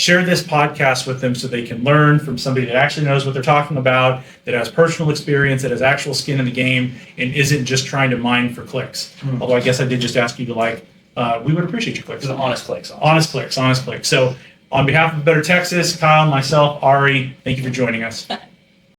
share this podcast with them so they can learn from somebody that actually knows what they're talking about, that has personal experience, that has actual skin in the game, and isn't just trying to mine for clicks. Although I guess I did just ask you to like, we would appreciate your clicks. It's honest clicks. Honest clicks. So on behalf of Better Texas, Kyle, myself, Ari, thank you for joining us.